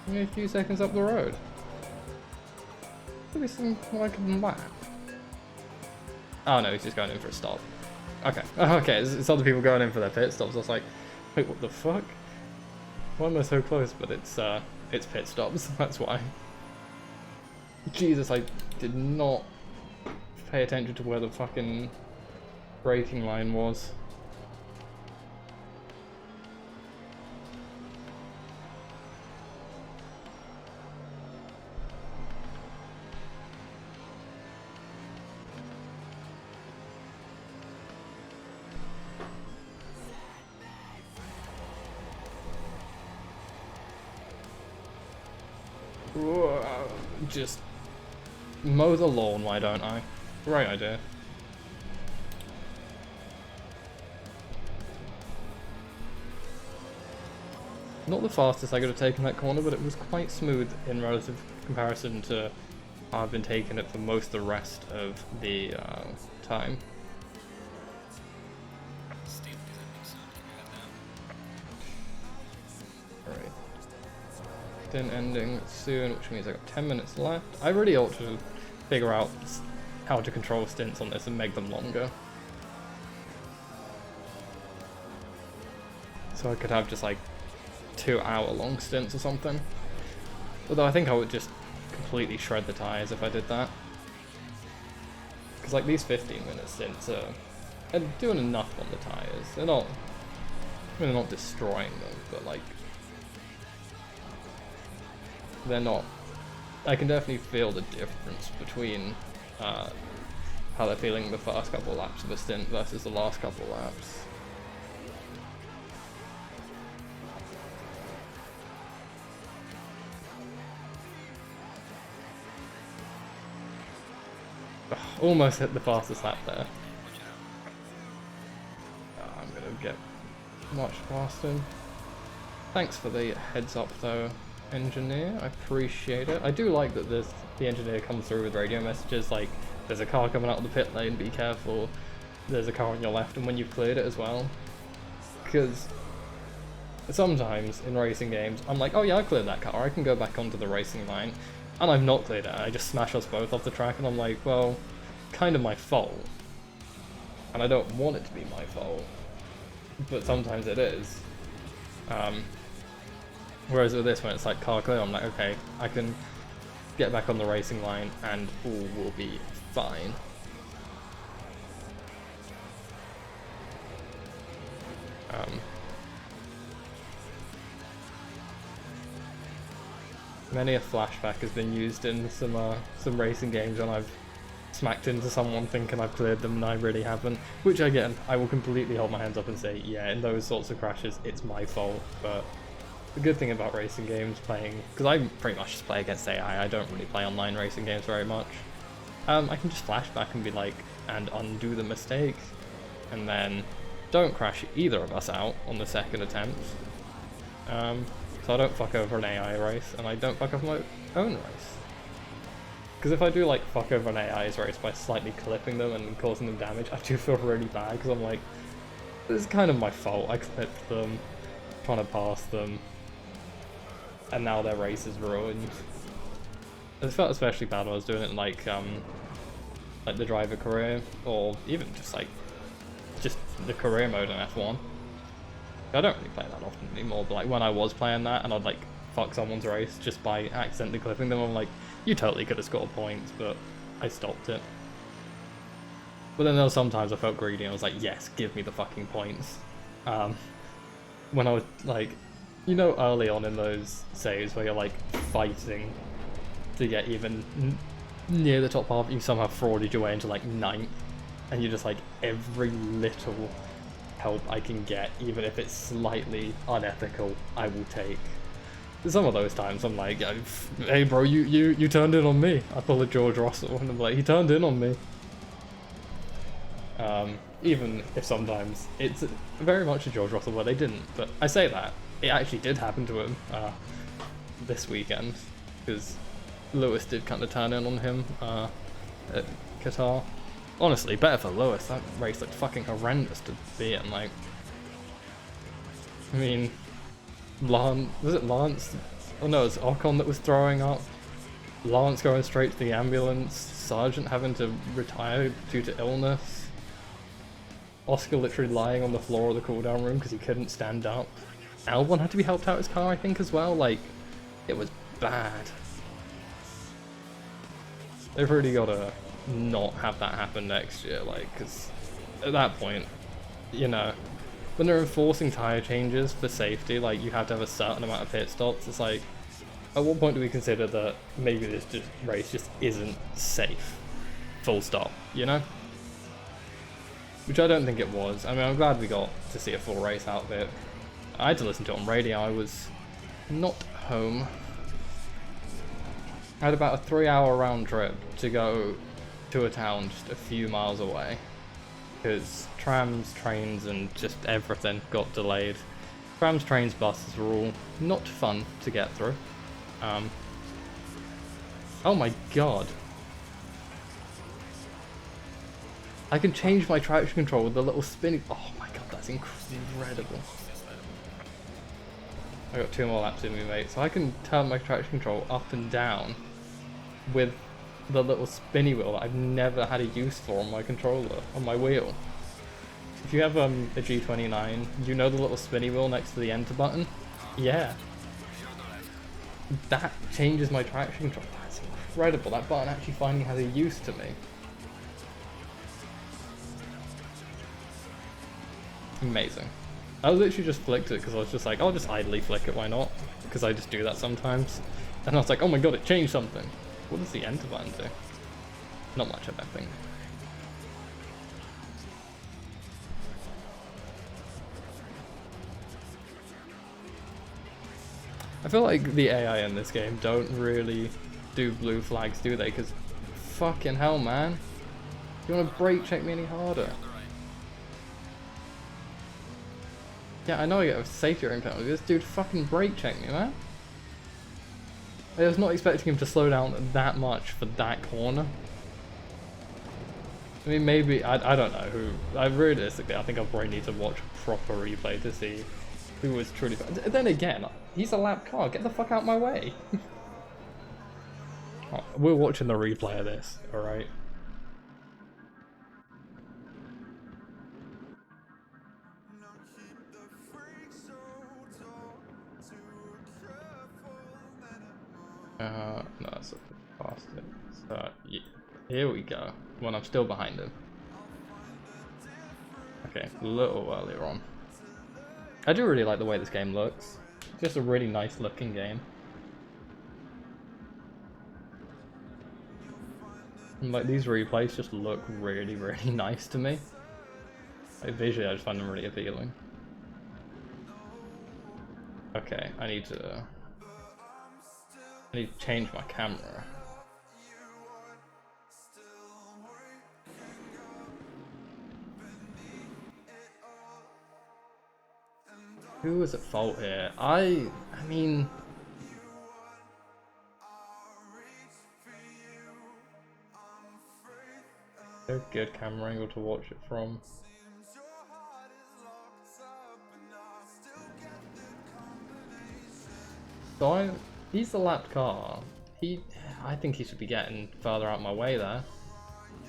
Only a few seconds up the road. Could be some like a map. Oh no, he's just going in for a stop. Okay, okay, it's other people going in for their pit stops. I was like, wait, what the fuck? Why am I so close? But it's pit stops, that's why. Jesus, I did not pay attention to where the fucking braking line was. Just mow the lawn, why don't I? Great idea. Not the fastest I could have taken that corner, but it was quite smooth in relative comparison to how I've been taking it for most of the rest of the time. Alright. Stint ending soon, which means I got 10 minutes left. I really ought to figure out how to control stints on this and make them longer. So I could have just like 2-hour long stints or something. Although I think I would just completely shred the tyres if I did that. Because like these 15-minute stints are doing enough on the tyres. They're not destroying them, but like they're not. I can definitely feel the difference between how they're feeling the first couple of laps of a stint versus the last couple of laps. Almost hit the fastest lap there. I'm gonna get much faster. Thanks for the heads up though, engineer. I appreciate it. I do like that the engineer comes through with radio messages like, there's a car coming out of the pit lane, be careful. There's a car on your left, and when you've cleared it as well. Because sometimes in racing games, I'm like, oh yeah, I cleared that car, I can go back onto the racing line. And I've not cleared it, I just smash us both off the track, and I'm like, well, kind of my fault. And I don't want it to be my fault. But sometimes it is. Whereas with this one, it's like car clear, I'm like, okay, I can get back on the racing line and all will be fine. Many a flashback has been used in some racing games when I've smacked into someone thinking I've cleared them and I really haven't. Which again, I will completely hold my hands up and say, yeah, in those sorts of crashes, it's my fault. But the good thing about racing games playing, because I pretty much just play against AI, I don't really play online racing games very much. I can just flashback and be like, and undo the mistake, and then don't crash either of us out on the second attempt. So I don't fuck over an AI race, and I don't fuck over my own race. Because if I do like fuck over an AI's race by slightly clipping them and causing them damage, I do feel really bad, because I'm like, this is kind of my fault, I clipped them, trying to pass them, and now their race is ruined. It felt especially bad when I was doing it in like the driver career, or even just the career mode in F1. I don't really play that often anymore, but like when I was playing that and I'd like fuck someone's race just by accidentally clipping them, I'm like, you totally could have scored points, but I stopped it. But then there were sometimes I felt greedy and I was like, yes, give me the fucking points. When I was like, you know, early on in those saves where you're like fighting to get even near the top half, you somehow frauded your way into like 9th, and you're just like, every little help I can get, even if it's slightly unethical, I will take. Some of those times I'm like, hey bro, you turned in on me. I pull a George Russell and I'm like, he turned in on me. Even if sometimes it's very much a George Russell where they didn't, but I say that, it actually did happen to him this weekend, because Lewis did kind of turn in on him at Qatar. Honestly, better for Lewis, that race looked fucking horrendous to be in, like, I mean, was it Lance? Oh no, it's Ocon that was throwing up, Lance going straight to the ambulance, Sargent having to retire due to illness, Oscar literally lying on the floor of the cooldown room because he couldn't stand up, Albon had to be helped out his car I think as well, like, it was bad. They've really got to not have that happen next year, like, because at that point, you know, when they're enforcing tire changes for safety, like you have to have a certain amount of pit stops, it's like, at what point do we consider that maybe this race just isn't safe? Full stop, you know? Which I don't think it was. I mean, I'm glad we got to see a full race out of it. I had to listen to it on radio, I was not home. I had about a 3-hour round trip to go to a town just a few miles away. Because trams, trains, and just everything got delayed. Trams, trains, buses were all not fun to get through. Oh my god. I can change my traction control with the little spinning. Oh my god, that's incredible. I got 2 more laps in me, mate, so I can turn my traction control up and down with the little spinny wheel that I've never had a use for on my controller, on my wheel. If you have a G29, you know the little spinny wheel next to the enter button? Yeah. That changes my traction control. That's incredible. That button actually finally has a use to me. Amazing. I literally just flicked it because I was just like, I'll just idly flick it, why not? Because I just do that sometimes. And I was like, oh my god, it changed something. What does the enter button do? Not much of that thing. I feel like the AI in this game don't really do blue flags, do they? Because fucking hell, man. You want to brake check me any harder? Yeah, I know I get a safety ring penalty. This dude fucking brake checked me, man. I was not expecting him to slow down that much for that corner. I mean, maybe, I don't know who. Realistically, I think I'll probably need to watch a proper replay to see who was truly. Then again, he's a lap car. Get the fuck out of my way. Oh, we're watching the replay of this, alright? No, that's past it. So, yeah, here we go. When I'm still behind him. Okay, a little earlier on. I do really like the way this game looks. It's just a really nice looking game. And like these replays just look really, really nice to me. Like visually, I just find them really appealing. Okay, I need to change my camera. Who was at fault here? I mean... a good camera angle to watch it from. So he's the lapped car. I think he should be getting further out my way there.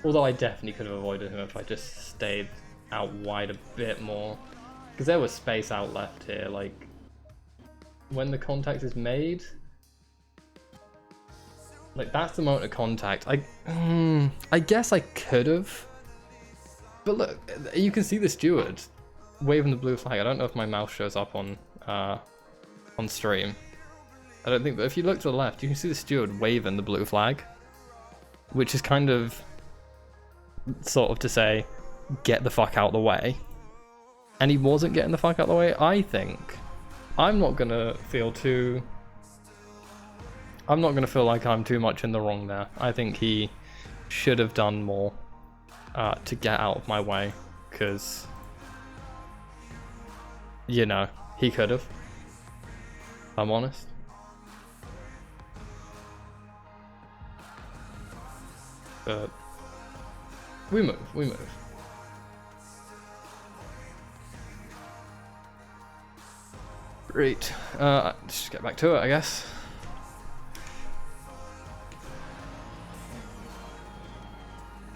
Although I definitely could have avoided him if I just stayed out wide a bit more. Because there was space out left here, like when the contact is made. Like that's the moment of contact. I guess I could have. But look, you can see the steward waving the blue flag. I don't know if my mouse shows up on stream. I don't think, but if you look to the left, you can see the steward waving the blue flag, which is kind of sort of to say, get the fuck out of the way. And he wasn't getting the fuck out of the way. I think I'm not gonna feel like I'm too much in the wrong there. I think he should have done more to get out of my way, because you know, he could have. I'm honest. But we move. Great. Just get back to it, I guess.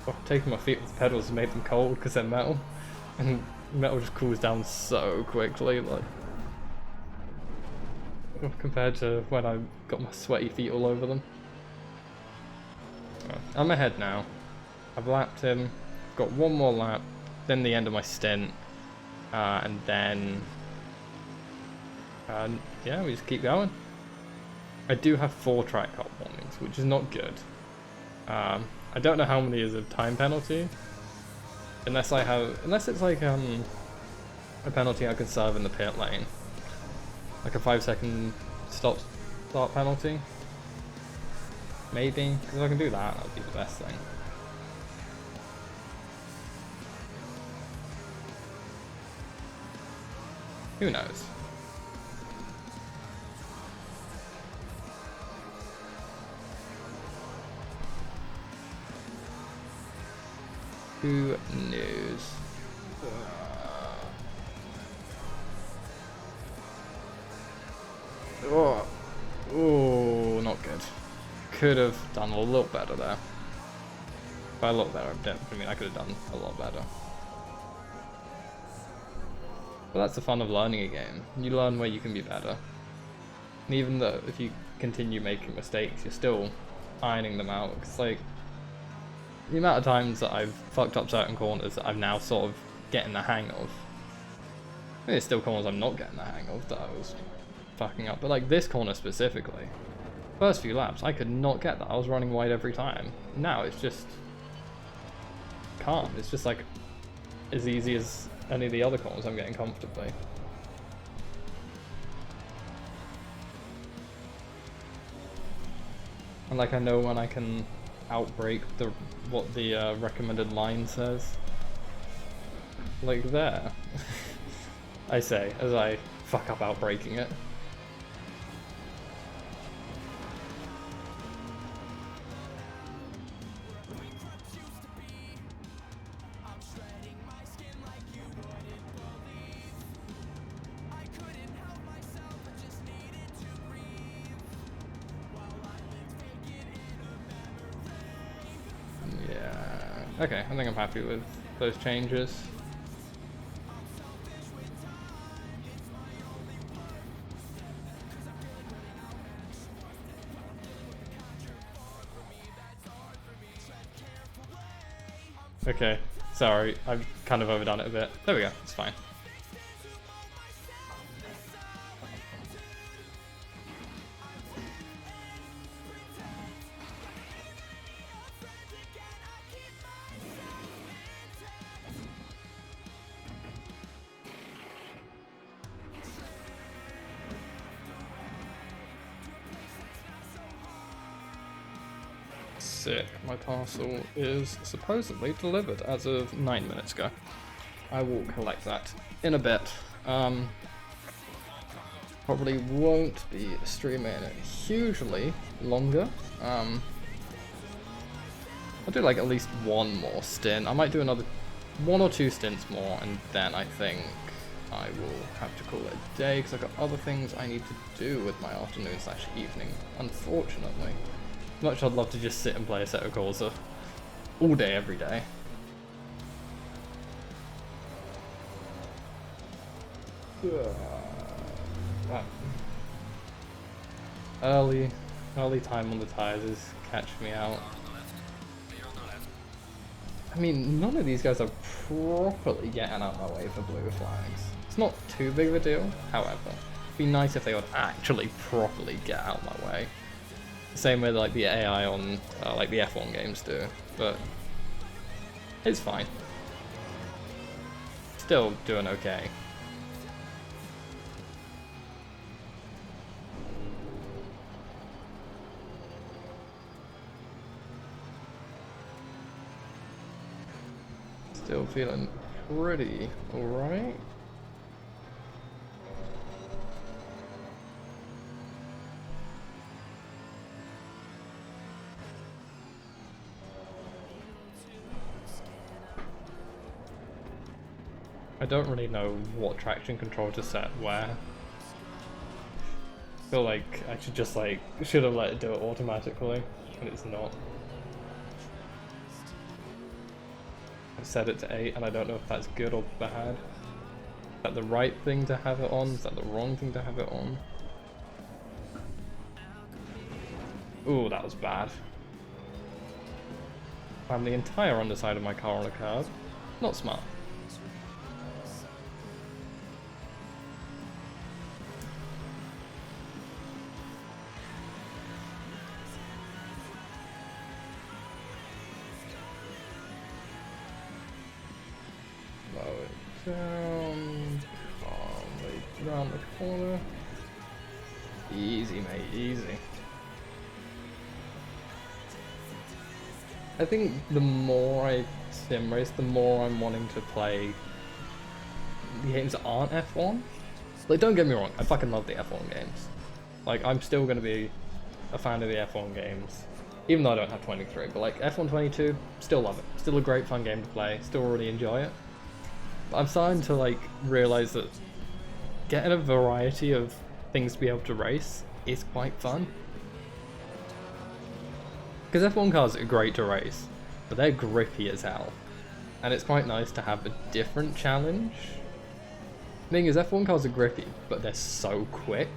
Oh, taking my feet with the pedals made them cold because they're metal, and metal just cools down so quickly, like compared to when I got my sweaty feet all over them. I'm ahead now. I've lapped him, got one more lap, then the end of my stint, and then yeah, we just keep going. I do have 4 track hop warnings, which is not good. I don't know how many is a time penalty, unless it's like a penalty I can serve in the pit lane, like a 5-second start penalty. Maybe, because if I can do that, that'd be the best thing. Who knows? Who knows? Oh, not good. Could have done a little better there. By a lot better, I mean I could have done a lot better. But that's the fun of learning a game. You learn where you can be better. And even though if you continue making mistakes, you're still ironing them out. It's like the amount of times that I've fucked up certain corners that I'm now sort of getting the hang of. I mean, there's still corners I'm not getting the hang of that I was fucking up, but like this corner specifically, first few laps I could not get that. I was running wide every time. Now it's just calm. It's just like as easy as any of the other corners I'm getting comfortably. And like I know when I can outbrake what the recommended line says. Like there. I say as I fuck up outbreaking it. Okay, I think I'm happy with those changes. Okay, sorry, I've kind of overdone it a bit. There we go, it's fine. Sick. My parcel is supposedly delivered as of 9 minutes ago. I will collect that in a bit. Probably won't be streaming hugely longer. I'll do like at least one more stint. I might do another 1 or 2 stints more, and then I think I will have to call it a day because I've got other things I need to do with my afternoon/evening, unfortunately. Much I'd love to just sit and play Assetto Corsa all day, every day. Early time on the tires is catching me out. I mean, none of these guys are properly getting out of my way for blue flags. It's not too big of a deal, however. It'd be nice if they would actually properly get out of my way. Same way like the AI on like the F1 games do, but it's fine. Still doing okay. Still feeling pretty alright. I don't really know what traction control to set where. I feel like I should have let it do it automatically, and it's not. I set it to 8 and I don't know if that's good or bad. Is that the right thing to have it on? Is that the wrong thing to have it on? Ooh, that was bad. Slam the entire underside of my car on a curb. Not smart. Slow it down. Calmly round the corner. Easy, mate, easy. I think the more I sim race, the more I'm wanting to play the games that aren't F1. Like, don't get me wrong, I fucking love the F1 games. Like, I'm still going to be a fan of the F1 games, even though I don't have 23. But like, F1 22, still love it. Still a great fun game to play, still really enjoy it. But I'm starting to like realize that getting a variety of things to be able to race is quite fun. Because F1 cars are great to race, but they're grippy as hell. And it's quite nice to have a different challenge. The thing is, F1 cars are grippy, but they're so quick.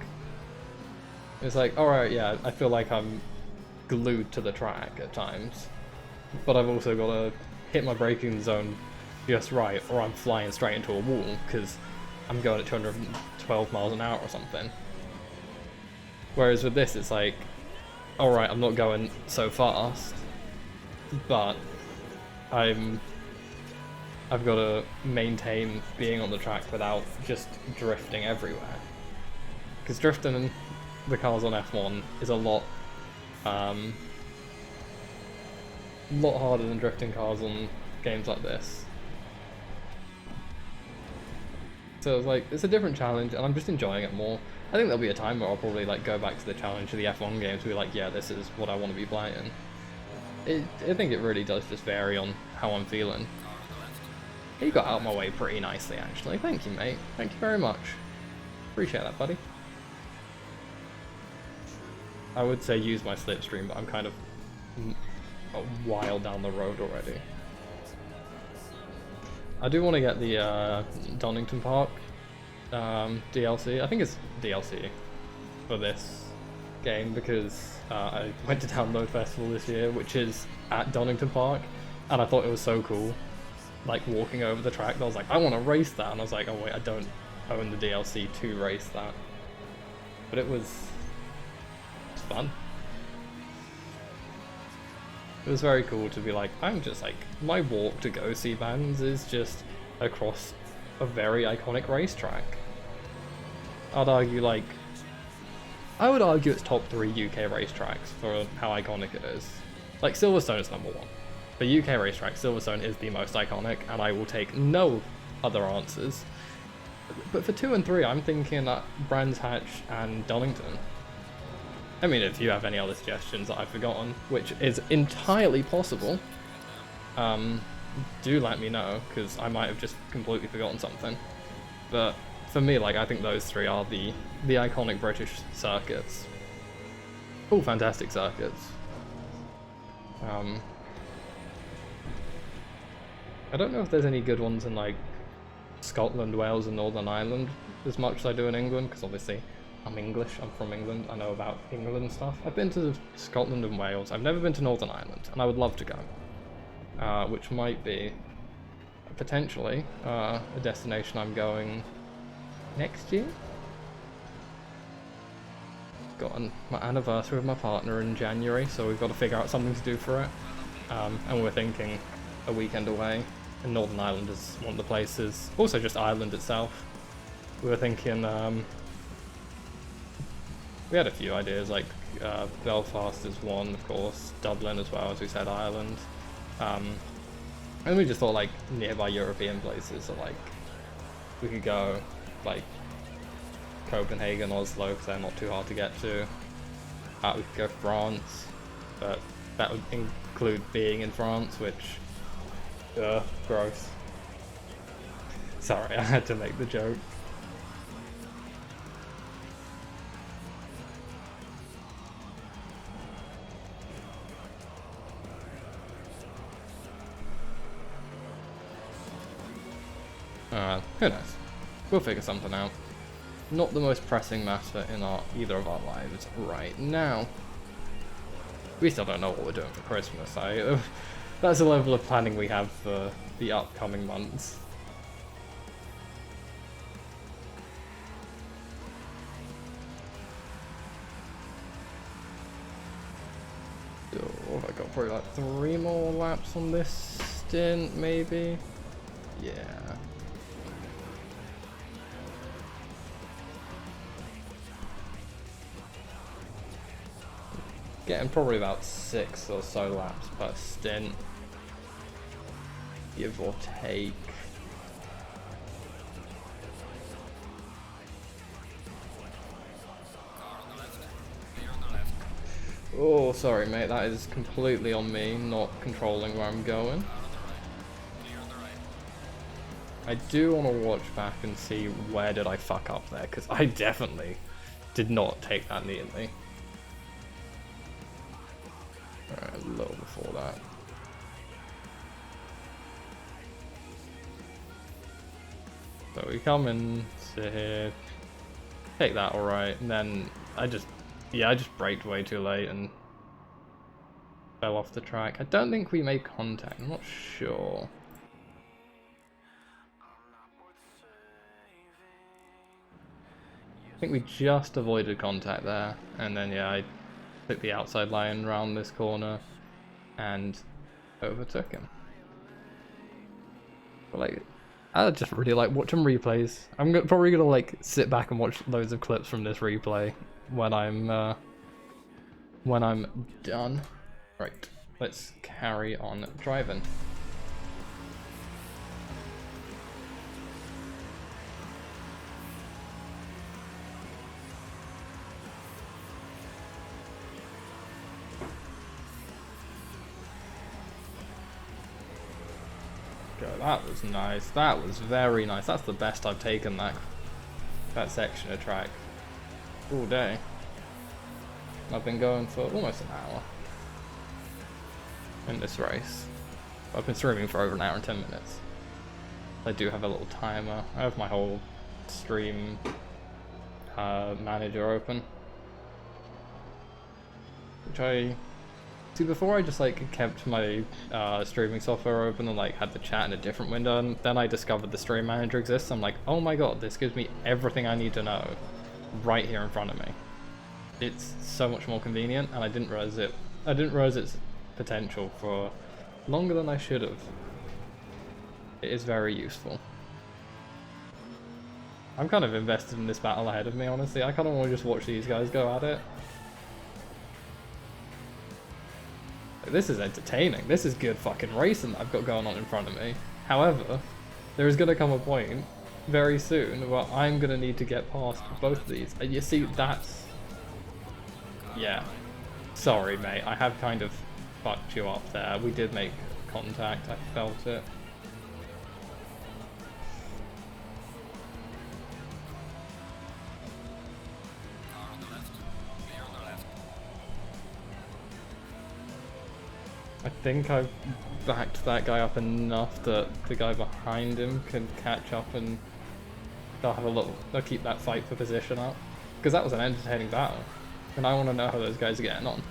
It's like, alright, yeah, I feel like I'm glued to the track at times. But I've also got to hit my braking zone just right, or I'm flying straight into a wall, because I'm going at 212 miles an hour or something. Whereas with this, it's like, alright, I'm not going so fast, but I've got to maintain being on the track without just drifting everywhere. Because drifting the cars on F1 is a lot harder than drifting cars on games like this. So it's like, it's a different challenge, and I'm just enjoying it more. I think there'll be a time where I'll probably like go back to the challenge of the F1 games and be like, yeah, this is what I want to be playing. I think it really does just vary on how I'm feeling. You got out of my way pretty nicely, actually. Thank you, mate. Thank you very much. Appreciate that, buddy. I would say use my slipstream, but I'm kind of a while down the road already. I do want to get the Donington Park DLC. I think it's DLC for this game because I went to Download Festival this year, which is at Donington Park, and I thought it was so cool. Like walking over the track, I was like, I want to race that, and I was like, oh wait, I don't own the DLC to race that. But it was fun. It was very cool to be like, I'm just like, my walk to go see bands is just across a very iconic racetrack. I would argue it's top 3 UK racetracks for how iconic it is. Like, Silverstone is #1. For UK racetrack, Silverstone is the most iconic, and I will take no other answers. But for 2 and 3, I'm thinking that Brands Hatch and Donington. I mean, if you have any other suggestions that I've forgotten, which is entirely possible, do let me know, because I might have just completely forgotten something. But for me, like, I think those 3 are the iconic British circuits. All fantastic circuits. I don't know if there's any good ones in, like, Scotland, Wales, and Northern Ireland as much as I do in England, because obviously I'm English, I'm from England, I know about England stuff. I've been to Scotland and Wales, I've never been to Northern Ireland, and I would love to go. Which might be, potentially, a destination I'm going next year? Got my anniversary with my partner in January, so we've got to figure out something to do for it. And we're thinking a weekend away, and Northern Ireland is one of the places. Also just Ireland itself. We were thinking, we had a few ideas, like Belfast is one, of course, Dublin as well, as we said, Ireland. And we just thought like nearby European places, so like we could go like Copenhagen, Oslo, because they're not too hard to get to. We could go France, but that would include being in France, which, gross. Sorry, I had to make the joke. Who knows? We'll figure something out. Not the most pressing matter in either of our lives right now. We still don't know what we're doing for Christmas. That's the level of planning we have for the upcoming months. Oh, I got probably like 3 more laps on this stint, maybe? Yeah. Getting probably about 6 or so laps per stint, give or take. Oh, sorry mate, that is completely on me, not controlling where I'm going. I do want to watch back and see where did I fuck up there, because I definitely did not take that neatly. Alright, a little before that. So we come in, sit here, take that alright, and then I just braked way too late and fell off the track. I don't think we made contact, I'm not sure. I think we just avoided contact there, and then yeah, I took the outside line around this corner and overtook him. But like, I just really like watching replays. I'm probably gonna like sit back and watch loads of clips from this replay when I'm done. Right, let's carry on driving. That was nice. That was very nice. That's the best I've taken that section of track all day. I've been going for almost an hour in this race. I've been streaming for over an hour and 10 minutes. I do have a little timer. I have my whole stream manager open, which I see before. I just like kept my streaming software open and like had the chat in a different window, and then I discovered the stream manager exists. I'm like, oh my god, this gives me everything I need to know right here in front of me. It's so much more convenient, and I didn't realize its potential for longer than I should have. It is very useful. I'm kind of invested in this battle ahead of me, honestly. I kind of want to just watch these guys go at it. This is entertaining. This is good fucking racing that I've got going on in front of me. However, there is going to come a point very soon where I'm going to need to get past both of these. And you see, that's... Yeah. Sorry, mate. I have kind of fucked you up there. We did make contact. I felt it. I think I've backed that guy up enough that the guy behind him can catch up, and they'll keep that fight for position up. Because that was an entertaining battle, and I want to know how those guys are getting on.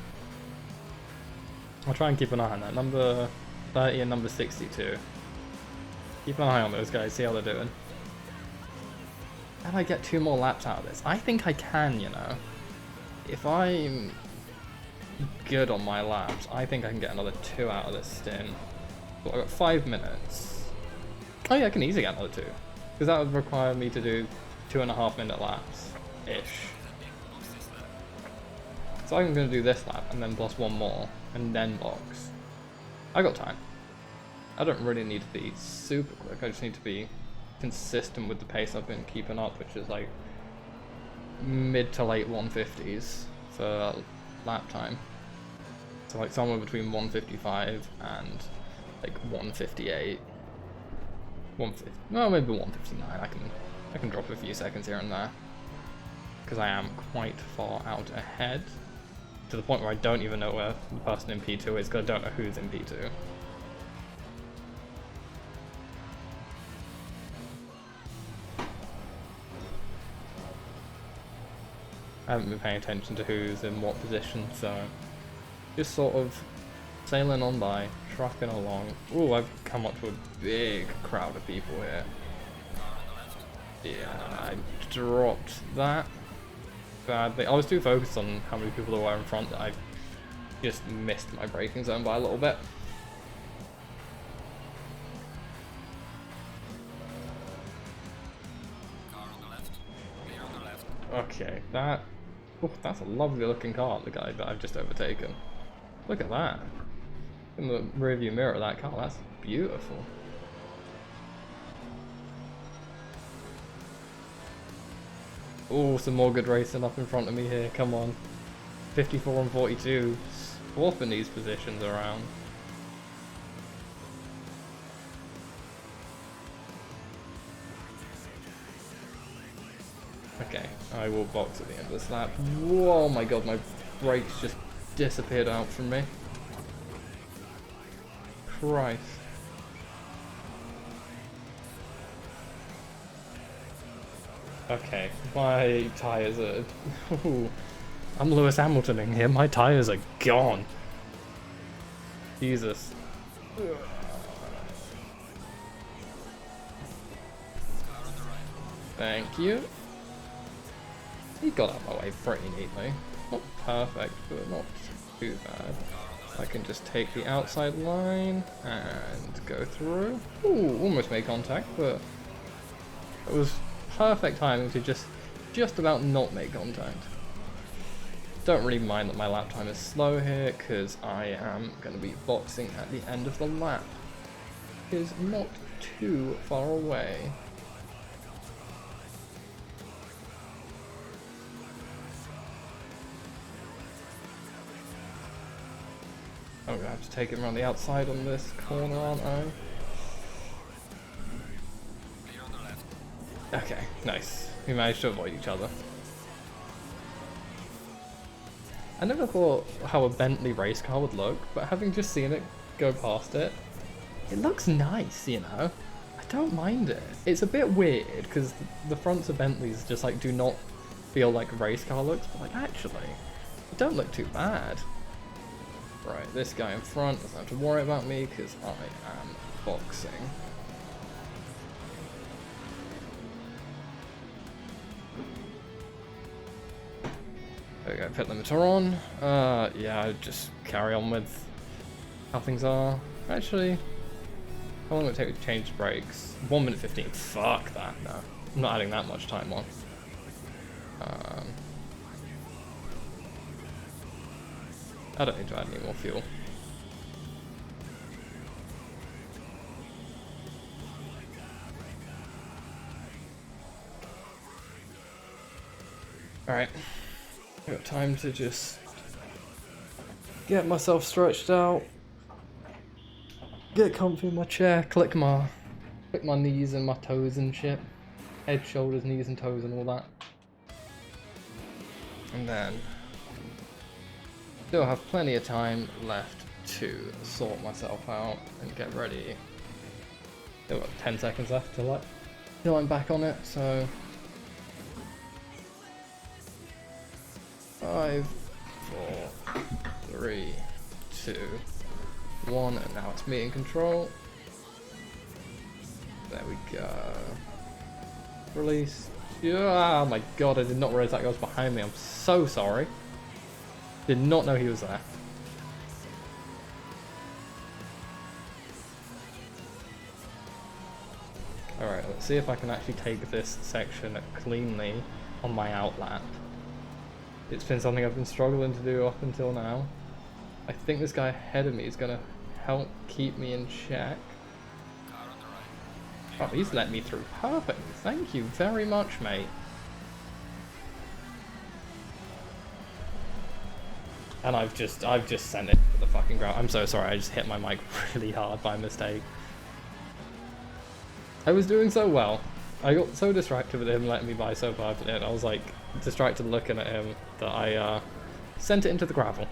I'll try and keep an eye on that. Number 30 and number 62. Keep an eye on those guys, see how they're doing. Can I get 2 more laps out of this? I think I can, you know. If I'm good on my laps, I think I can get another 2 out of this stint. Well, I've got 5 minutes. Oh yeah, I can easily get another 2. Because that would require me to do 2.5-minute laps-ish. So I'm going to do this lap, and then plus 1 more, and then box. I got time. I don't really need to be super quick, I just need to be consistent with the pace I've been keeping up, which is like mid to late 150s for lap time. So like somewhere between 155 and like 158. 150, well, maybe 159. I can drop a few seconds here and there because I am quite far out ahead, to the point where I don't even know where the person in P2 is because I don't know who's in P2. I haven't been paying attention to who's in what position, so just sort of sailing on by, trucking along. Ooh, I've come up to a big crowd of people here. Yeah, I dropped that badly. I was too focused on how many people there were in front that I just missed my braking zone by a little bit. Okay, that's a lovely looking car, the guy that I've just overtaken. Look at that. In the rearview mirror of that car, that's beautiful. Oh, some more good racing up in front of me here, come on. 54 and 42, swapping these positions around. Okay, I will box at the end of this lap. Whoa, oh my god, my brakes just disappeared out from me. Christ. Okay, my tyres are... Ooh, I'm Lewis Hamiltoning here, my tyres are gone. Jesus. Thank you. He got out of my way pretty neatly. Not perfect, but not too bad. I can just take the outside line and go through. Ooh, almost made contact, but it was perfect timing to just about not make contact. Don't really mind that my lap time is slow here, because I am going to be boxing at the end of the lap. It is not too far away. I'm going to have to take him around the outside on this corner, aren't I? Okay, nice. We managed to avoid each other. I never thought how a Bentley race car would look, but having just seen it go past it, it looks nice, you know? I don't mind it. It's a bit weird, because the fronts of Bentleys just like do not feel like race car looks, but like actually, it don't look too bad. Right, this guy in front doesn't have to worry about me, because I am boxing. There we go, pit limiter on. Yeah, just carry on with how things are. Actually, how long would it take to change brakes? 1 minute 15. Fuck that, no. I'm not adding that much time on. I don't need to add any more fuel. Alright. I've got time to just get myself stretched out, get comfy in my chair, click my knees and my toes and shit. Head, shoulders, knees and toes and all that. And then still have plenty of time left to sort myself out and get ready. Still got 10 seconds left till I'm back on it, so 5, 4, 3, 2, 1, and now it's me in control. There we go. Release. Oh my god, I did not realize that guy was behind me. I'm so sorry. Did not know he was there. Alright, let's see if I can actually take this section cleanly on my outlap. It's been something I've been struggling to do up until now. I think this guy ahead of me is going to help keep me in check. Oh, he's let me through perfectly. Thank you very much, mate. And I've just sent it to the fucking ground. I'm so sorry, I just hit my mic really hard by mistake. I was doing so well. I got so distracted with him letting me by so perfectly, and I was like distracted looking at him that I sent it into the gravel.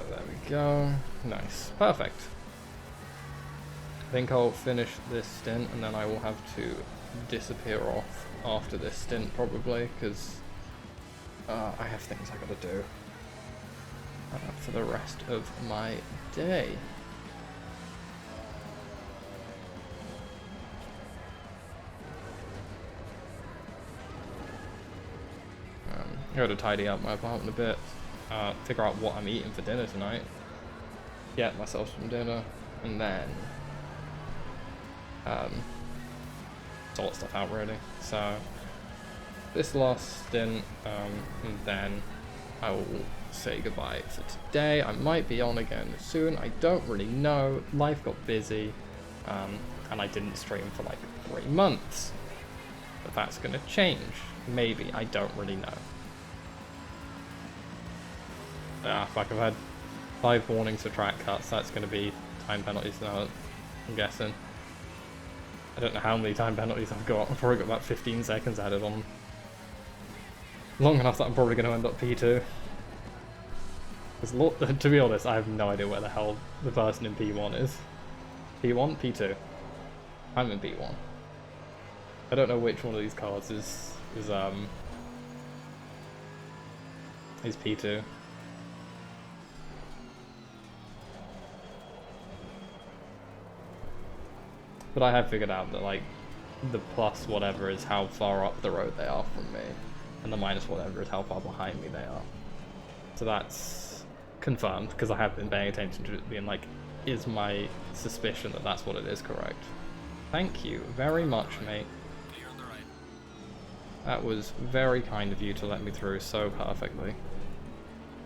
There we go. Nice. Perfect. I think I'll finish this stint and then I will have to disappear off after this stint probably, because I have things I gotta do for the rest of my day. I gotta tidy up my apartment a bit, figure out what I'm eating for dinner tonight, get myself some dinner, and then sort stuff out really. So this last stint, and then I will say goodbye for today. I might be on again soon, I don't really know. Life got busy, and I didn't stream for like 3 months. But that's gonna change. Maybe, I don't really know. Ah, fuck, I've had 5 warnings for track cuts. That's gonna be time penalties now, I'm guessing. I don't know how many time penalties I've got. I've probably got about 15 seconds added on. Long enough that I'm probably going to end up P2. Because, to be honest, I have no idea where the hell the person in P1 is. P1? P2. I'm in P1. I don't know which one of these cars is P2. But I have figured out that, like, the plus whatever is how far up the road they are from me, and the minus whatever is how far behind me they are. So that's confirmed, because I have been paying attention to it being like, is my suspicion that that's what it is correct? Thank you very much, mate. You're on the right. That was very kind of you to let me through so perfectly.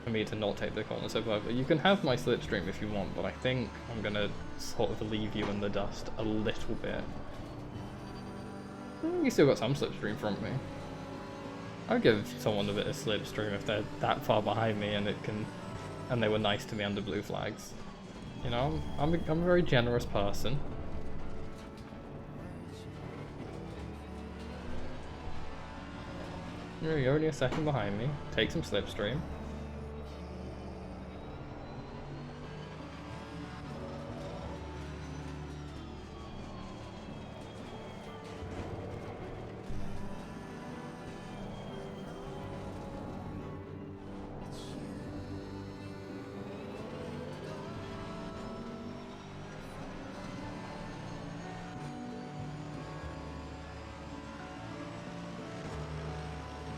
For me to not take the corner so perfectly. You can have my slipstream if you want, but I think I'm gonna sort of leave you in the dust a little bit. You still got some slipstream from me. I'd give someone a bit of slipstream if they're that far behind me and they were nice to me under blue flags. You know, I'm a very generous person. You're only a second behind me. Take some slipstream.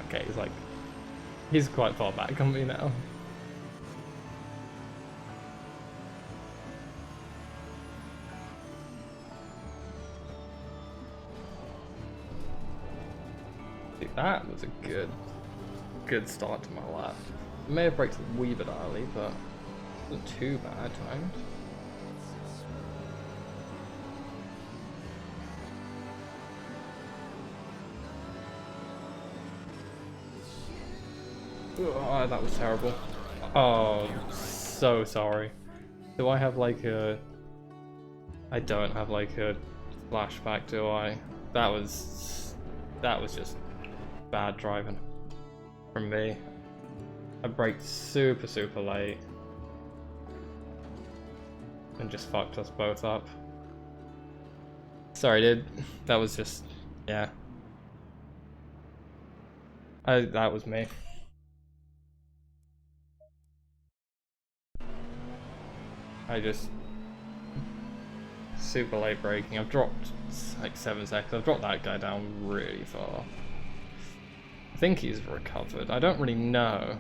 Okay, he's quite far back on me now. See, that was a good start to my lap. I may have braked a wee bit early, but it wasn't too bad timed. Oh, that was terrible. Oh, so sorry. Do I have like a... I don't have like a flashback, do I? That was just bad driving from me. I braked super late and just fucked us both up. Sorry, dude. That was just, yeah. That was me. I just super late braking. I've dropped like 7 seconds. I've dropped that guy down really far. I think he's recovered. I don't really know.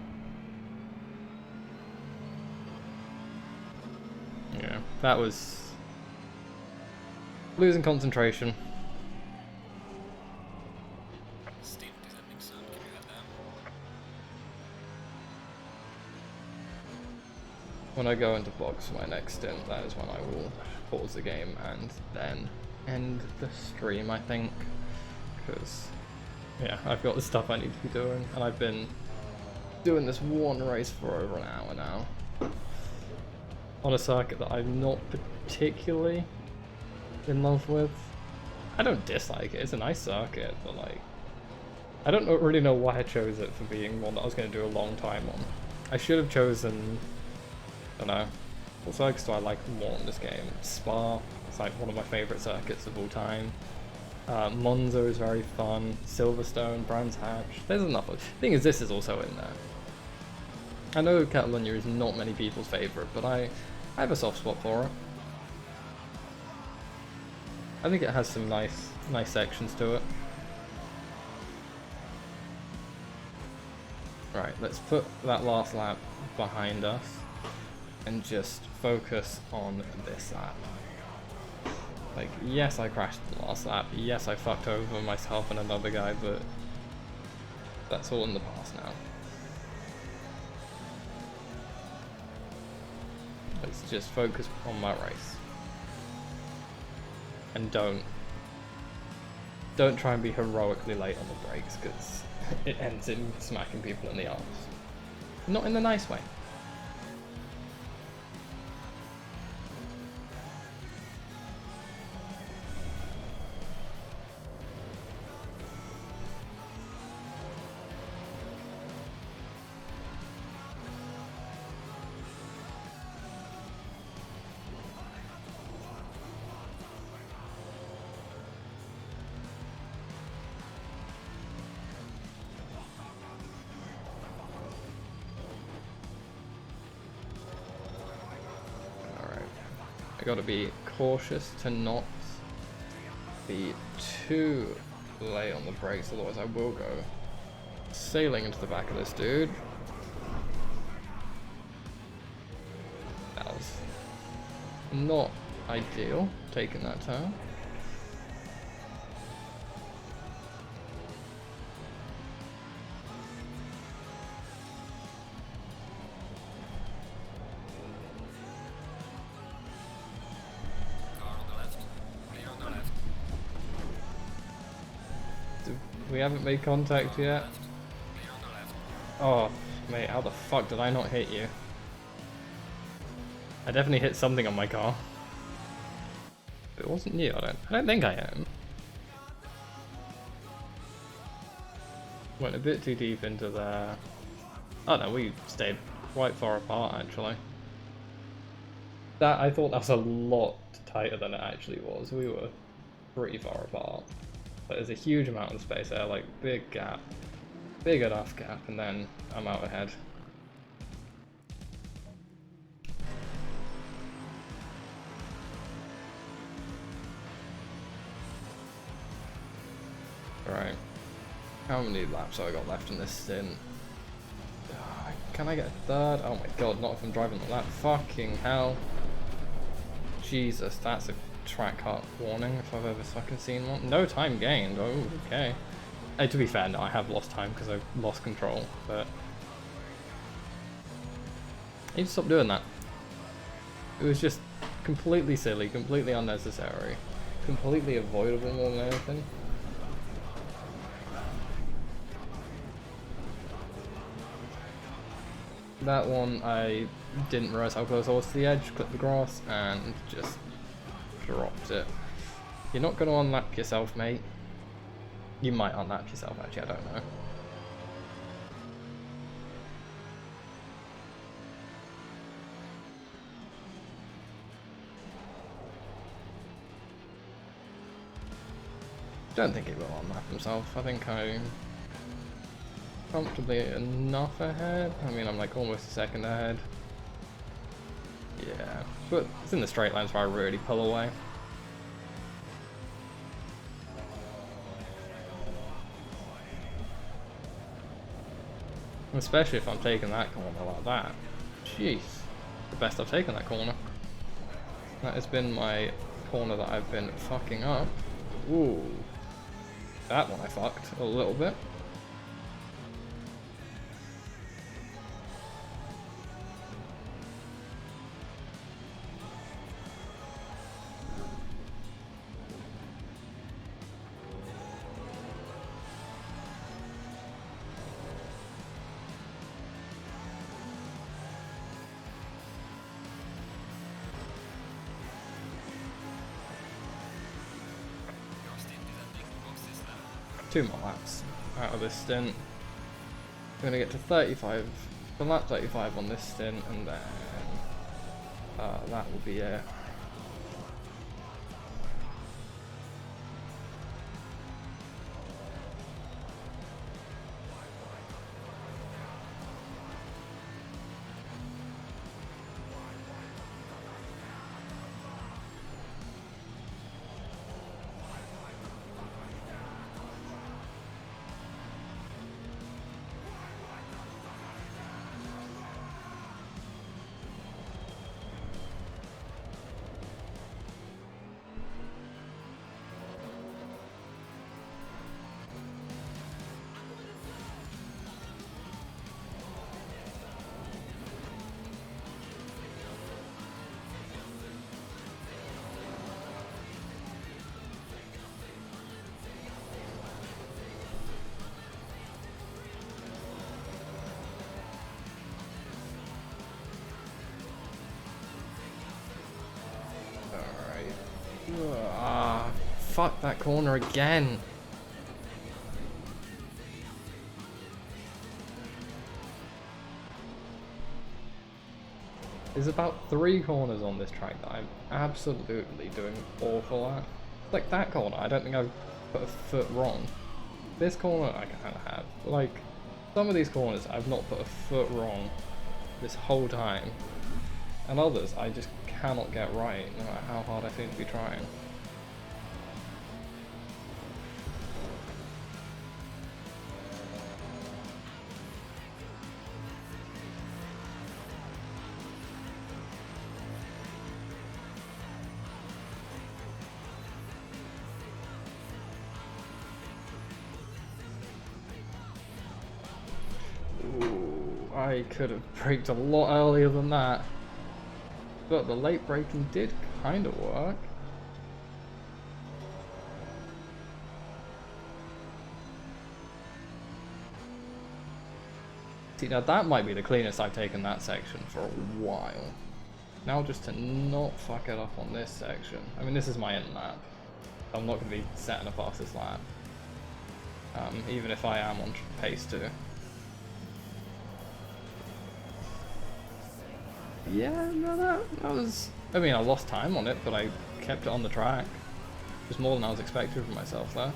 Yeah, that was losing concentration. Steam descending soon. Can you have that? When I go into box for my next stint, that is when I will pause the game and then end the stream, I think. Because, yeah, I've got the stuff I need to be doing, and I've been doing this one race for over an hour now. On a circuit that I'm not particularly in love with. I don't dislike it, it's a nice circuit, but like, I don't really know why I chose it for being one that I was going to do a long time on. I should have chosen, I don't know, what circuits do I like more in this game? Spa, it's like one of my favourite circuits of all time. Monza is very fun. Silverstone, Brands Hatch. There's enough of. The thing is, this is also in there. I know Catalunya is not many people's favourite, but I have a soft spot for it. I think it has some nice sections to it. Right, let's put that last lap behind us and just focus on this lap. Like, yes, I crashed the last lap. Yes, I fucked over myself and another guy, but that's all in the past now. Let's just focus on my race. And don't try and be heroically late on the brakes, because it ends in smacking people in the arms. Not in the nice way. I gotta be cautious to not be too late on the brakes, otherwise I will go sailing into the back of this dude. That was not ideal, taking that turn. We haven't made contact yet. Oh, mate, how the fuck did I not hit you? I definitely hit something on my car. But it wasn't you, I don't think I am. Went a bit too deep into there. Oh no, we stayed quite far apart actually. I thought that was a lot tighter than it actually was. We were pretty far apart. But there's a huge amount of space there, like big gap, big enough gap, and then I'm out ahead. Right, how many laps have I got left in this stint? Can I get a third? Oh my god, not if I'm driving like that. Fucking hell. Jesus, that's a track cut warning if I've ever fucking seen one. No time gained. Oh, okay. To be fair, no, I have lost time because I've lost control, but I need to stop doing that. It was just completely silly, completely unnecessary, completely avoidable more than anything. That one, I didn't realise how close I was to the edge, clipped the grass, and just dropped it. You're not going to unlap yourself, mate. You might unlap yourself, actually, I don't know. Don't think he will unlap himself. I think I'm comfortably enough ahead. I mean, I'm like almost a second ahead. Yeah, but it's in the straight lines where I really pull away. Especially if I'm taking that corner like that. Jeez, the best I've taken that corner. That has been my corner that I've been fucking up. Ooh, that one I fucked a little bit. Two more laps out of this stint. We're gonna get to 35, the lap 35 on this stint, and then that will be it. fuck that corner again. There's about 3 corners on this track that I'm absolutely doing awful at. Like that corner, I don't think I've put a foot wrong. This corner, I kind of have. Like, some of these corners, I've not put a foot wrong this whole time. And others, I just cannot get right, no matter how hard I seem to be trying. I could have braked a lot earlier than that, but the late braking did kind of work. See, now that might be the cleanest I've taken that section for a while. Now just to not fuck it up on this section. I mean, this is my end lap. I'm not going to be setting a fastest lap, even if I am on pace to. Yeah, no, that was... I mean, I lost time on it, but I kept it on the track. Just more than I was expecting from myself there.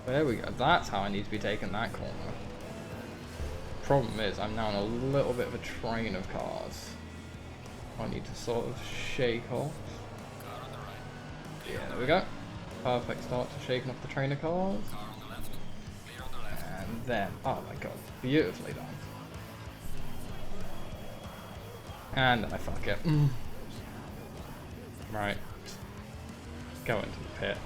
There we go, that's how I need to be taking that corner. Problem is, I'm now in a little bit of a train of cars. I need to sort of shake off. Yeah, there we go. Perfect start to shaking off the train of cars. And then, oh my god, beautifully done. And then I fuck it. Right. Go into the pit.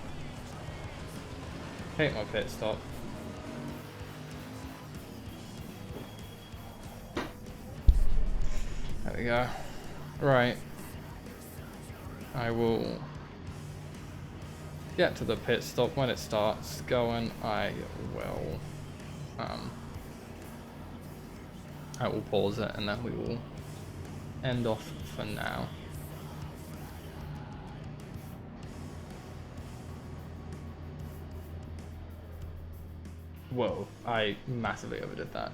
Take my pit stop. There we go. Right. I will get to the pit stop when it starts going. I will pause it and then we will end off for now. Whoa, I massively overdid that.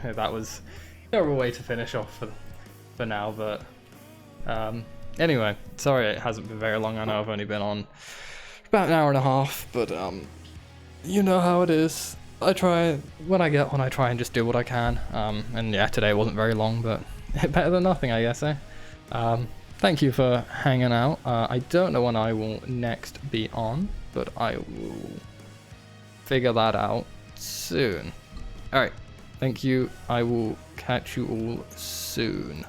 That was a terrible way to finish off for now, but anyway, sorry it hasn't been very long. I know I've only been on about an hour and a half, but you know how it is. I try, when I get on, I try and just do what I can, and yeah, today wasn't very long, but better than nothing, I guess, eh? Thank you for hanging out. I don't know when I will next be on, but I will figure that out soon. Alright, thank you. I will catch you all soon.